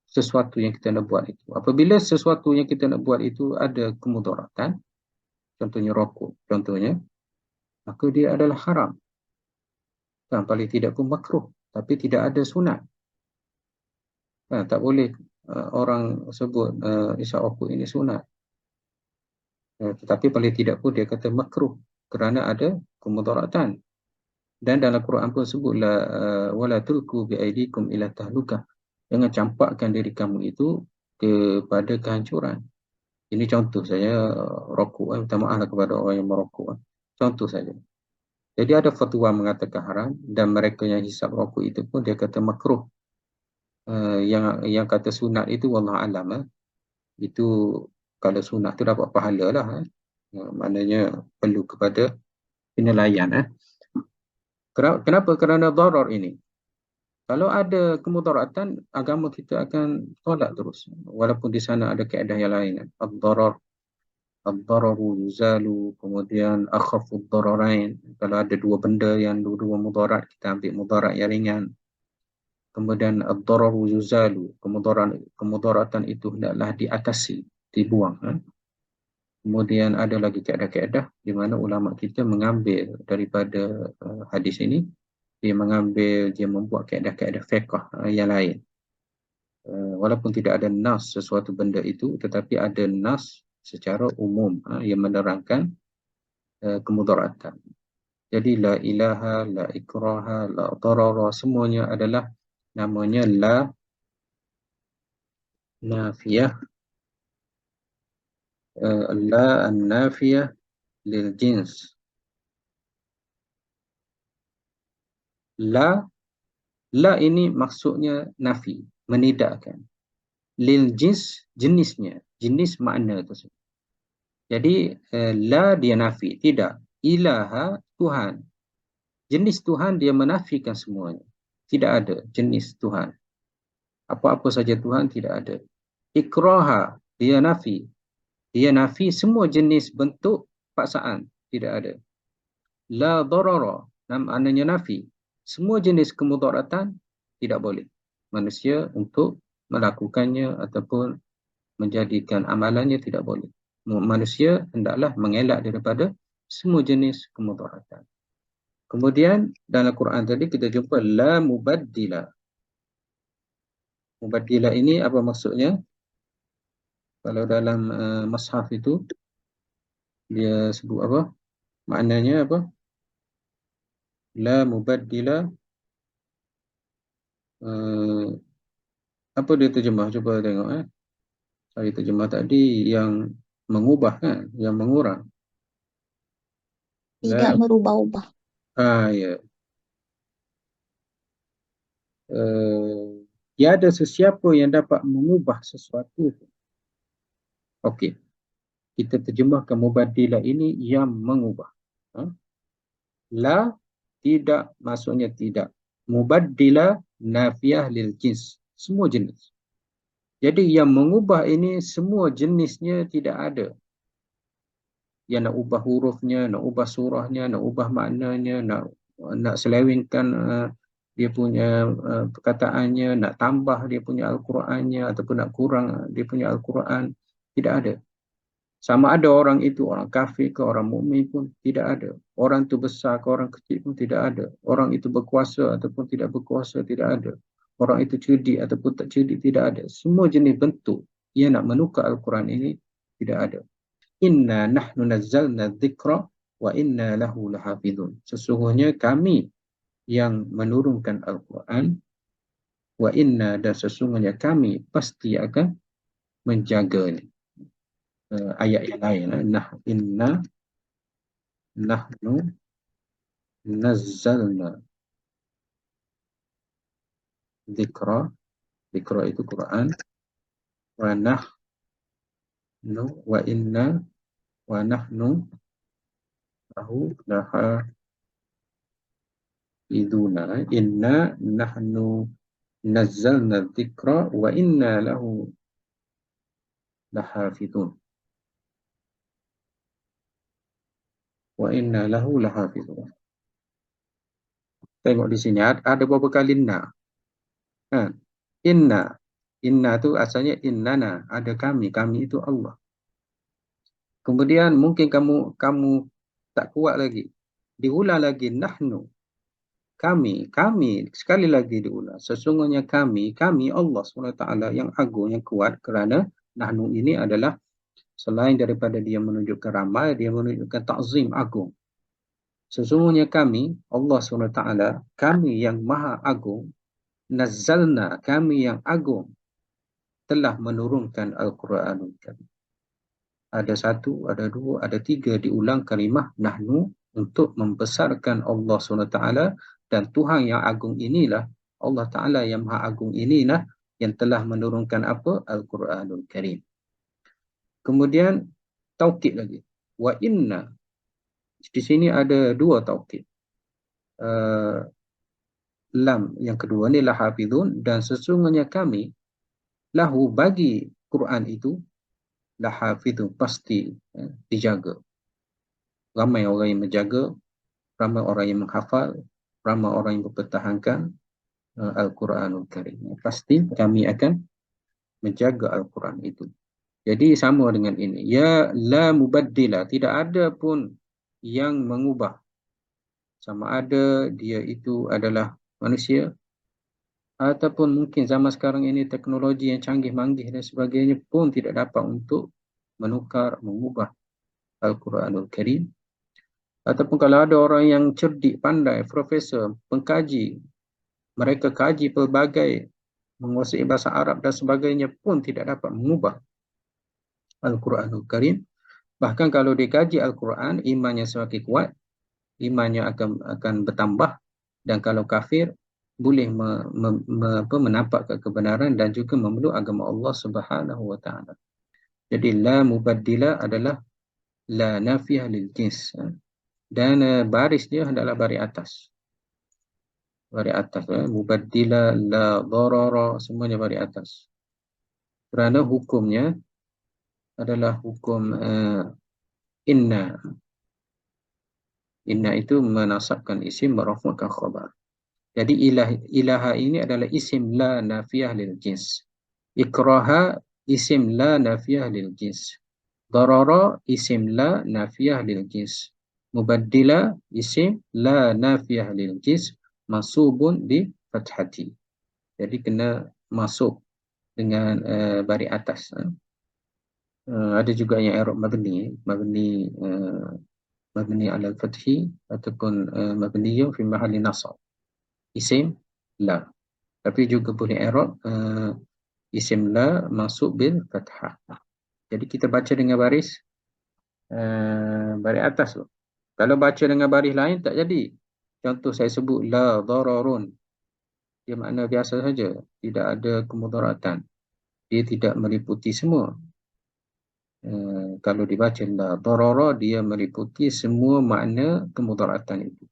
Sesuatu yang kita nak buat itu. Apabila sesuatu yang kita nak buat itu ada kemudaratan, contohnya rokok, contohnya, maka dia adalah haram. Kan, paling tidak pun makruh, tapi tidak ada sunat. Kan, tak boleh orang sebut isap rokok ini sunat. Tetapi paling tidak pun dia kata makruh kerana ada kemudaratan. Dan dalam Quran pun sebutlah wala tulku biaidikum ila tahlukah. Jangan campakkan diri kamu itu kepada kehancuran. Ini contoh saja rokok. Minta maaflah kepada orang yang merokok. Contoh saja. Jadi ada fatwa mengatakan haram dan mereka yang hisap rokok itu pun dia kata makruh. Yang kata sunat itu wallahu alam. Itu kalau sunat tu dapat pahala lah. Maknanya perlu kepada penilaian. Kenapa? Kerana darar ini. Kalau ada kemudaratan, agama kita akan tolak terus. Walaupun di sana ada kaedah yang lain. Ad-dararu yuzalu, kemudian akhafud dararain. Kalau ada dua benda yang dua mudarat, kita ambil mudarat yang ringan. Kemudian ad-dararu yuzalu, kemudaratan itu hendaklah diatasi, dibuang. Kemudian ada lagi kaedah-kaedah di mana ulama kita mengambil daripada hadis ini, dia membuat kaedah-kaedah fiqh yang lain. Walaupun tidak ada nas sesuatu benda itu, tetapi ada nas secara umum yang menerangkan kemudaratan. Jadi la ilaha, la ikraha, la darara, semuanya adalah namanya la nafiyah, la an-nafiyah lil jins. La ini maksudnya nafi, menidakkan. Lil jins, jenisnya, jenis makna tersebut. Jadi la dia nafi, tidak. Ilaha, Tuhan. Jenis Tuhan dia menafikan semuanya. Tidak ada jenis Tuhan. Apa-apa saja Tuhan tidak ada. Ikraha, dia nafi. Dia nafi semua jenis bentuk paksaan. Tidak ada. La darara, maknanya nafi. Semua jenis kemudaratan tidak boleh manusia untuk melakukannya ataupun menjadikan amalannya, tidak boleh. Manusia hendaklah mengelak daripada semua jenis kemudaratan. Kemudian dalam Quran tadi kita jumpa la mubaddila. Mubaddila ini apa maksudnya? Kalau dalam mushaf itu dia sebut apa? Maknanya apa? La mubaddila, apa dia terjemah? Cuba tengok. Saya terjemah tadi yang mengubah kan, yang mengurang. Tidak merubah-ubah. Ya. Tiada sesiapa yang dapat mengubah sesuatu. Okey. Kita terjemahkan mubaddilah ini yang mengubah. La, tidak, maksudnya tidak. Mubaddilah nafiyah lil jins. Semua jenis. Jadi yang mengubah ini semua jenisnya tidak ada. Yang nak ubah hurufnya, nak ubah surahnya, nak ubah maknanya, nak selewengkan dia punya perkataannya, nak tambah dia punya Al-Qurannya ataupun nak kurang dia punya Al-Quran, tidak ada. Sama ada orang itu orang kafir ke orang mukmin pun tidak ada. Orang itu besar ke orang kecil pun tidak ada. Orang itu berkuasa ataupun tidak berkuasa tidak ada. Orang itu cerdik ataupun tak cerdik tidak ada. Semua jenis bentuk yang nak menukar Al-Quran ini tidak ada. Inna nahnu nazzalna dzikra wa inna lahu lahafizun. Sesungguhnya kami yang menurunkan Al-Quran, wa inna, dan sesungguhnya kami pasti akan menjaganya. Ayat yang lain, inna nahnu nazzalna dzikra, dzikra itu Quran, wa nahnu wa inna wa nahnu lahu lahafizuna. Inna nahnu nazzalna dzikra wa inna lahu lahafizun. Wa inna lahu lahafizun. Tengok di sini ada beberapa kali na. Inna tu asalnya innana, ada kami itu Allah. Kemudian mungkin kamu tak kuat lagi. Diulang lagi nahnu, kami sekali lagi diulang. Sesungguhnya kami Allah SWT yang agung, yang kuat, kerana nahnu ini adalah selain daripada dia menunjukkan ramai, dia menunjukkan ta'zim, agung. Sesungguhnya kami Allah SWT, kami yang maha agung, nazzalna, kami yang agung, telah menurunkan Al-Quranul Karim. Ada satu, ada dua, ada tiga diulang kalimah nahnu untuk membesarkan Allah SWT, dan Tuhan yang agung inilah, Allah Ta'ala yang maha agung inilah yang telah menurunkan apa? Al-Quranul Karim. Kemudian taukid lagi. Wa inna. Di sini ada dua taukid. Lam yang kedua ni lahafidun, dan sesungguhnya kami lahu bagi Quran itu lahafidun, pasti dijaga. Ramai orang yang menjaga, ramai orang yang menghafal, ramai orang yang mempertahankan Al-Quranul Karim. Pasti kami akan menjaga Al-Quran itu. Jadi sama dengan ini. Ya la mubaddila, tidak ada pun yang mengubah. Sama ada dia itu adalah manusia, ataupun mungkin zaman sekarang ini teknologi yang canggih-manggih dan sebagainya pun tidak dapat untuk menukar, mengubah Al-Quranul Karim. Ataupun kalau ada orang yang cerdik, pandai, profesor, pengkaji, mereka kaji pelbagai, menguasai bahasa Arab dan sebagainya pun tidak dapat mengubah Al-Quranul Karim. Bahkan kalau dikaji Al-Quran, imannya semakin kuat, imannya akan bertambah, dan kalau kafir boleh menampakkan kebenaran dan juga memeluk agama Allah Subhanahu wa taala. Jadi la mubaddila adalah la nafiyah lil jins, dan baris dia hendaklah baris atas. Baris atas, mubaddila, la darara, semuanya baris atas. Kerana hukumnya adalah hukum inna. Inna itu menasabkan isim, merafa'kan khabar. Jadi ilaha ini adalah isim la nafiyah lil jins. Ikraha isim la nafiyah lil jins. Darara isim la nafiyah lil jins. Mubaddila isim la nafiyah lil jins, mansubun di fathati. Jadi kena masuk dengan baris atas. Ada juga yang i'rab mabni, mabni ala al-fathi ataupun mabniyun fi mahalli nasab. Isim la. Tapi juga boleh i'rab isim la masuk bil fathah. Jadi kita baca dengan baris atas tu. Kalau baca dengan baris lain tak jadi. Contoh saya sebut la dararun. Dia makna biasa saja, tidak ada kemudaratan. Dia tidak meliputi semua. Kalau dibaca la darara, dia meliputi semua makna kemudaratan itu.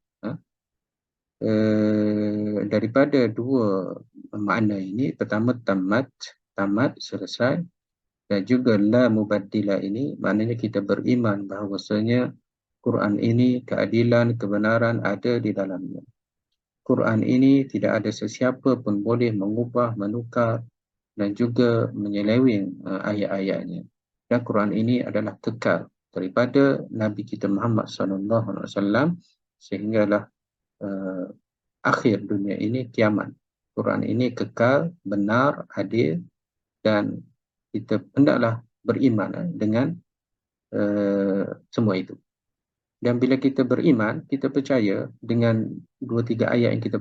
Daripada dua makna ini, pertama tamat, selesai, dan juga la mubaddila ini, maknanya kita beriman bahawasanya Quran ini keadilan, kebenaran ada di dalamnya. Quran ini tidak ada sesiapa pun boleh mengubah, menukar dan juga menyeleweng ayat-ayatnya. Dan Quran ini adalah kekal daripada Nabi kita Muhammad SAW sehinggalah akhir dunia ini, kiamat. Quran ini kekal, benar, adil, dan kita hendaklah beriman dengan semua itu. Dan bila kita beriman, kita percaya dengan 2-3 ayat yang kita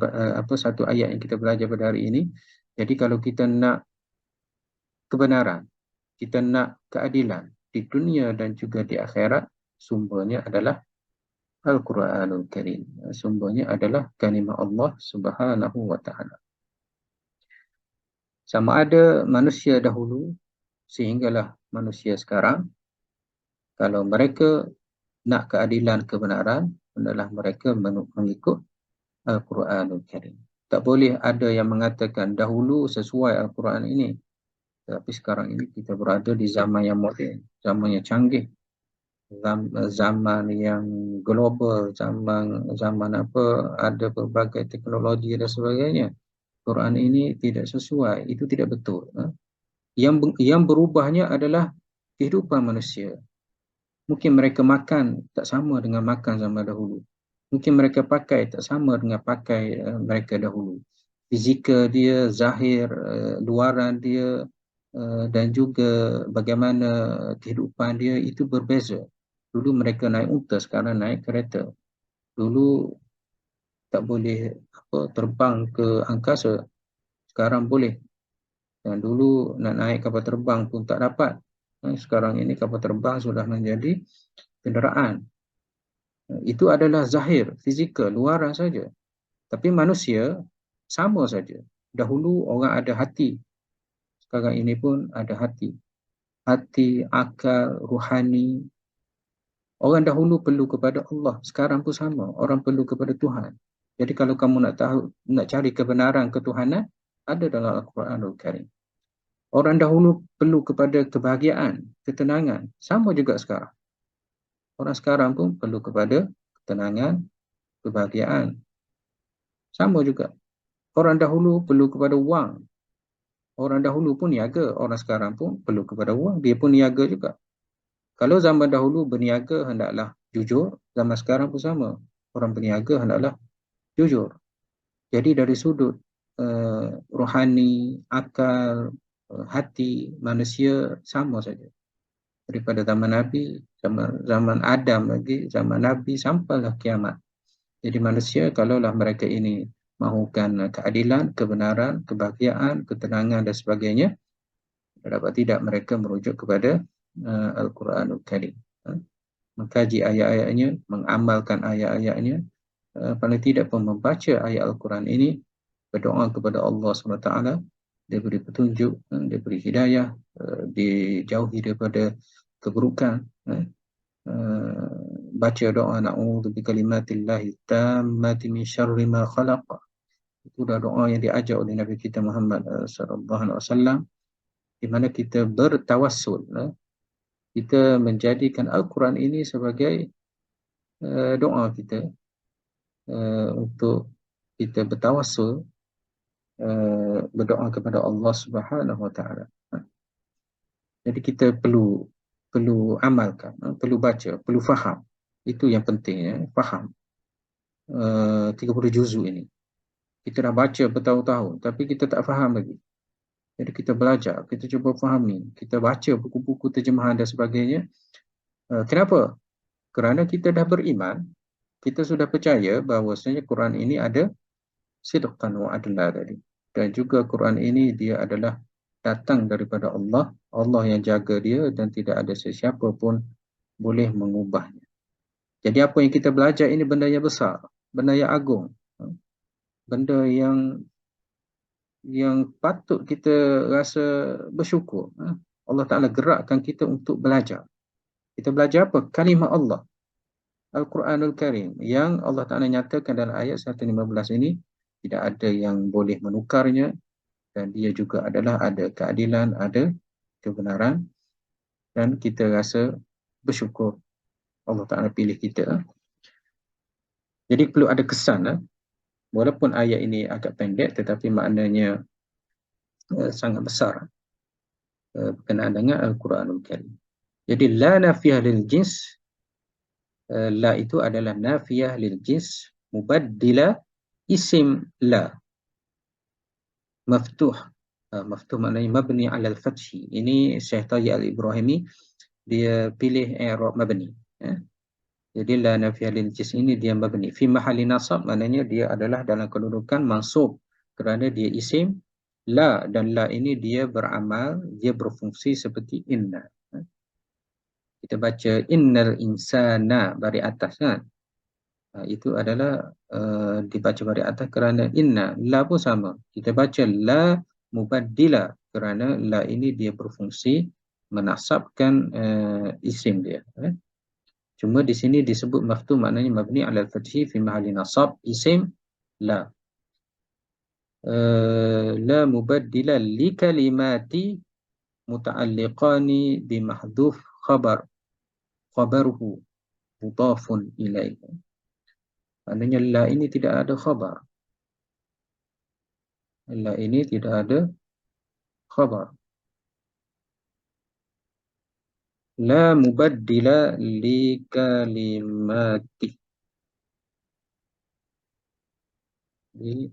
satu ayat yang kita belajar pada hari ini. Jadi kalau kita nak kebenaran, kita nak keadilan di dunia dan juga di akhirat, sumbernya adalah Al-Quranul Karim. Sumbernya adalah kalimah Allah Subhanahu wa taala. Sama ada manusia dahulu sehinggalah manusia sekarang, kalau mereka nak keadilan, kebenaran, hendaklah mereka mengikut Al-Quranul Karim. Tak boleh ada yang mengatakan dahulu sesuai Al-Quran ini, tapi sekarang ini kita berada di zaman yang moden, zaman yang canggih, zaman yang global, zaman ada berbagai teknologi dan sebagainya. Quran ini tidak sesuai, itu tidak betul. Yang berubahnya adalah kehidupan manusia. Mungkin mereka makan tak sama dengan makan zaman dahulu. Mungkin mereka pakai tak sama dengan pakai mereka dahulu. Fizikal dia, zahir, luaran dia, dan juga bagaimana kehidupan dia itu berbeza. Dulu mereka naik unta, sekarang naik kereta. Dulu tak boleh terbang ke angkasa, sekarang boleh. Dan dulu nak naik kapal terbang pun tak dapat. Sekarang ini kapal terbang sudah menjadi kenderaan. Itu adalah zahir, fizikal, luaran saja. Tapi manusia sama saja. Dahulu orang ada hati, sekarang ini pun ada hati. Hati, akal, ruhani. Orang dahulu perlu kepada Allah, sekarang pun sama. Orang perlu kepada Tuhan. Jadi kalau kamu nak tahu, nak cari kebenaran ketuhanan, ada dalam Al-Quranul Karim. Orang dahulu perlu kepada kebahagiaan, ketenangan. Sama juga sekarang. Orang sekarang pun perlu kepada ketenangan, kebahagiaan. Sama juga. Orang dahulu perlu kepada wang. Orang dahulu pun niaga. Orang sekarang pun perlu kepada wang. Dia pun niaga juga. Kalau zaman dahulu berniaga hendaklah jujur. Zaman sekarang pun sama. Orang berniaga hendaklah jujur. Jadi dari sudut rohani, akal, hati manusia sama saja. Daripada zaman Nabi, zaman Adam lagi, zaman Nabi sampailah kiamat. Jadi manusia kalaulah mereka ini mahukan keadilan, kebenaran, kebahagiaan, ketenangan dan sebagainya, dapat tidak mereka merujuk kepada Al-Quranul Karim. Mengkaji ayat-ayatnya, mengamalkan ayat-ayatnya, paling tidak pun membaca ayat Al-Quran ini, berdoa kepada Allah SWT, dia beri petunjuk, dia beri hidayah, dijauhi daripada keburukan. Baca doa na'udzu bikalimatillahi tammati min syarri ma khalaq. Itu dah doa yang diajar oleh Nabi kita Muhammad sallallahu alaihi wasallam, di mana kita bertawassul, kita menjadikan Al-Quran ini sebagai doa kita untuk kita bertawassul, berdoa kepada Allah Subhanahu wa taala. Jadi kita perlu amalkan, perlu baca, perlu faham. Itu yang penting, ya, faham 30 juzuk ini. Kita dah baca bertahun-tahun, tapi kita tak faham lagi. Jadi kita belajar, kita cuba fahami, kita baca buku-buku terjemahan dan sebagainya. Kenapa? Kerana kita dah beriman, kita sudah percaya bahawasanya Quran ini ada sidqan wa adla tadi. Dan juga Quran ini dia adalah datang daripada Allah, Allah yang jaga dia dan tidak ada sesiapa pun boleh mengubahnya. Jadi apa yang kita belajar ini benda yang besar, benda yang agung, benda yang patut kita rasa bersyukur. Allah Ta'ala gerakkan kita untuk belajar. Kita belajar apa? Kalimah Allah, Al-Quranul Karim, yang Allah Ta'ala nyatakan dalam ayat 115 ini, tidak ada yang boleh menukarnya, dan dia juga adalah ada keadilan, ada kebenaran, dan kita rasa bersyukur Allah Ta'ala pilih kita. Jadi perlu ada kesan, walaupun ayat ini agak pendek, tetapi maknanya sangat besar berkenaan dengan Al-Quranul Karim. Jadi la nafiyah lil jins, la itu adalah nafiyah lil jins mubaddila isim la maftuh. Maftuh maknanya mabni ala al-fathi. Ini Syekh Tayyib Al-Ibrahimi, dia pilih i'rab mabni. Jadi la nafiyah lil jins ini dia mabni. Fi mahalli nasab maknanya dia adalah dalam kedudukan mansub kerana dia isim. La dan la ini dia beramal, dia berfungsi seperti inna. Kita baca innal insana bari atas, kan? Itu adalah dibaca bari atas kerana inna. La pun sama. Kita baca la mubaddila kerana la ini dia berfungsi menasabkan isim dia. Cuma di sini disebut maftuh maknanya mabni ala al-fathi fi mahalli nasab isim la. La mubaddila li kalimati muta'alliqani bi mahdhuf khabaruhu mudhafun ilaih. Maknanya la ini tidak ada khabar. La ini tidak ada khabar. La mubaddila li kalimati. Li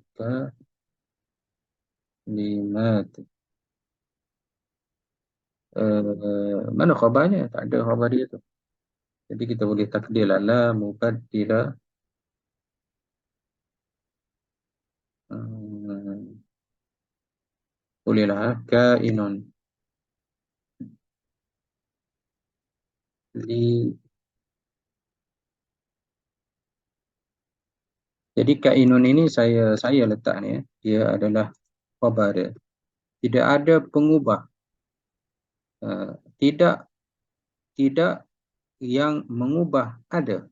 kalimati. Mana khabarnya? Tak ada khabar dia tu. Jadi kita boleh takdir lah. La mubaddila. Hmm, bolehlah. Kainun. Li. Jadi kainun ini saya letak ni. Dia adalah khabar dia. Tidak ada pengubah. Tidak tidak yang mengubah ada.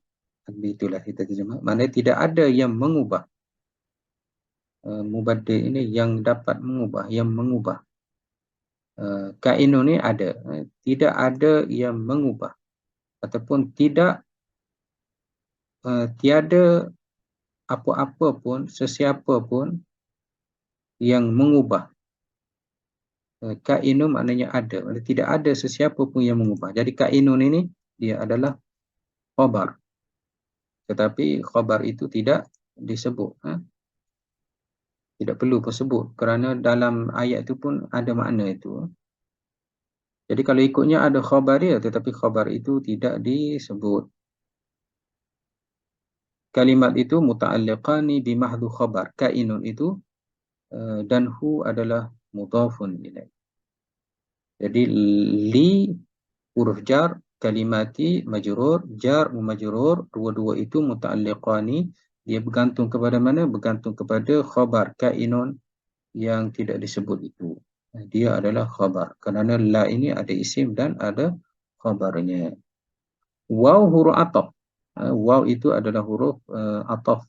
Itulah kita terjemah. Maknanya tidak ada yang mengubah. Mubaddil ini yang dapat mengubah, yang mengubah. Kainun ini ada. Tidak ada yang mengubah. Ataupun tiada apa-apa pun, sesiapa pun yang mengubah. Kainun maknanya ada. Tidak ada sesiapa pun yang mengubah. Jadi kainun ini dia adalah khabar. Tetapi khabar itu tidak disebut. Tidak perlu pun sebut. Kerana dalam ayat itu pun ada makna itu. Jadi kalau ikutnya ada khabar dia, tetapi khabar itu tidak disebut. Kalimat itu muta'alliqani bimahdhu khabar. Kainun itu dan hu adalah mudhafun ilaih. Jadi li huruf jar, kalimati majrur, jar majrur, dua-dua itu muta'alliqani. Dia bergantung kepada mana? Bergantung kepada khabar kainun yang tidak disebut itu. Dia adalah khabar. Kerana la ini ada isim dan ada khabarnya. Waw huruf ataf. Waw itu adalah huruf ataf.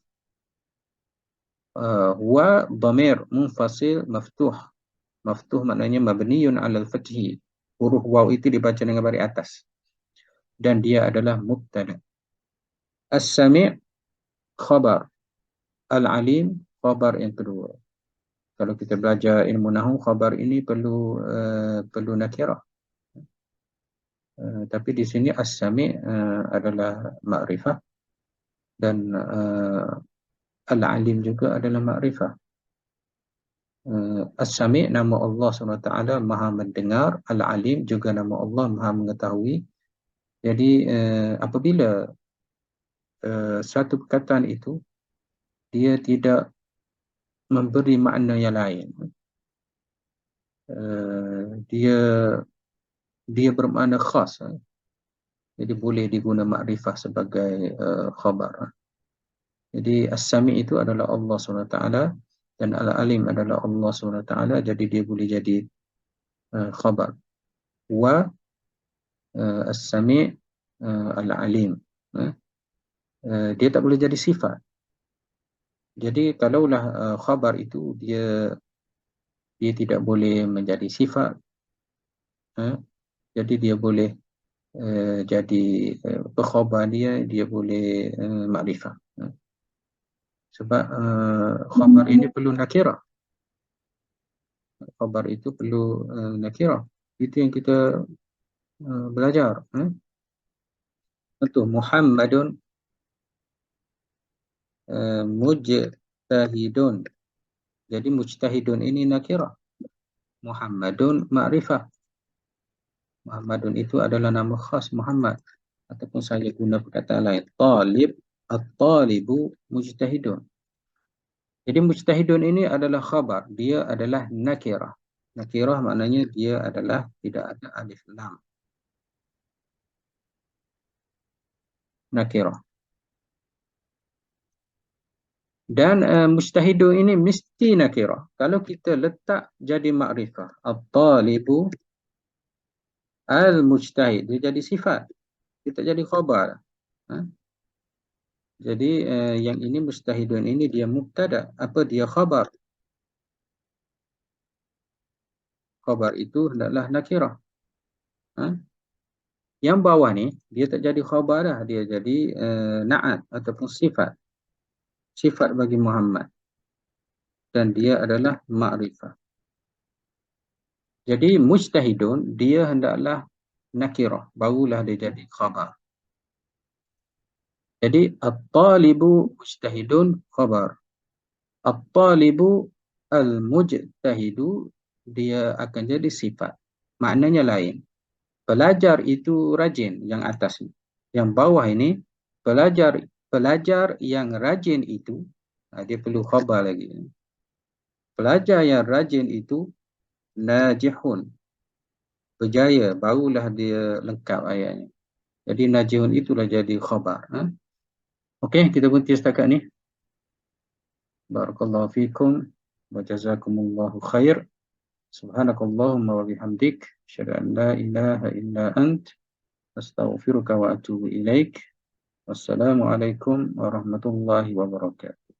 Wa dhamir munfasil maftuh. Maftuh maknanya mabniyun alal fathi. Huruf waw itu dibaca dengan baris atas. Dan dia adalah mubtada. As-sami' khabar. Al-alim khabar yang kedua. Kalau kita belajar ilmu nahwu, khabar ini perlu nakirah. Tapi di sini as-sami' adalah ma'rifah dan al-alim juga adalah ma'rifah. As-sami' nama Allah SWT maha mendengar, al-alim juga nama Allah maha mengetahui. Jadi apabila satu perkataan itu dia tidak memberi makna yang lain, dia bermakna khas, jadi boleh diguna makrifah sebagai khabar. Jadi as-sami' itu adalah Allah SWT dan al-alim adalah Allah SWT, jadi dia boleh jadi khabar. Wa as-sami' al-alim, dia tak boleh jadi sifat. Jadi kalaulah khabar itu dia tidak boleh menjadi sifat, jadi dia boleh jadi khabar dia boleh makrifah. Sebab khabar ini perlu nakirah. Khabar itu perlu nakirah. Itu yang kita belajar. Contoh Muhammadun mujtahidun. Jadi mujtahidun ini nakirah. Muhammadun ma'rifah. Muhammadun itu adalah nama khas Muhammad. Ataupun saya guna perkataan lain. Talib, at-talibu mujtahidun. Jadi mujtahidun ini adalah khabar. Dia adalah nakirah. Nakirah maknanya dia adalah tidak ada alif lam. Nakirah. Dan mujtahidun ini mesti nakirah. Kalau kita letak jadi makrifah, at-talibu al-mujtahid, dia jadi sifat. Kita jadi khabar. Jadi yang ini mujtahidun ini dia mubtada. Apa dia khabar? Khabar itu hendaklah nakirah. Yang bawah ni dia tak jadi khabar dah, dia jadi na'at ataupun sifat. Sifat bagi Muhammad. Dan dia adalah ma'rifah. Jadi mujtahidun dia hendaklah nakirah, barulah dia jadi khabar. Jadi at-talibu mujtahidun khabar. At-talibu al-mujtahidu dia akan jadi sifat. Maknanya lain. Pelajar itu rajin yang atas ni. Yang bawah ini pelajar yang rajin itu dia perlu khabar lagi. Pelajar yang rajin itu najihun, berjaya, barulah dia lengkap ayatnya. Jadi najihun itulah jadi khabar. Okey, kita berhenti setakat ni. Barakallahu fikum wa jazakumullahu khair. Subhanakallahumma wa bihamdik, asyhadu an la ilaha illa ant, astaghfiruka wa atubu ilaik. Wassalamualaikum warahmatullahi wabarakatuh.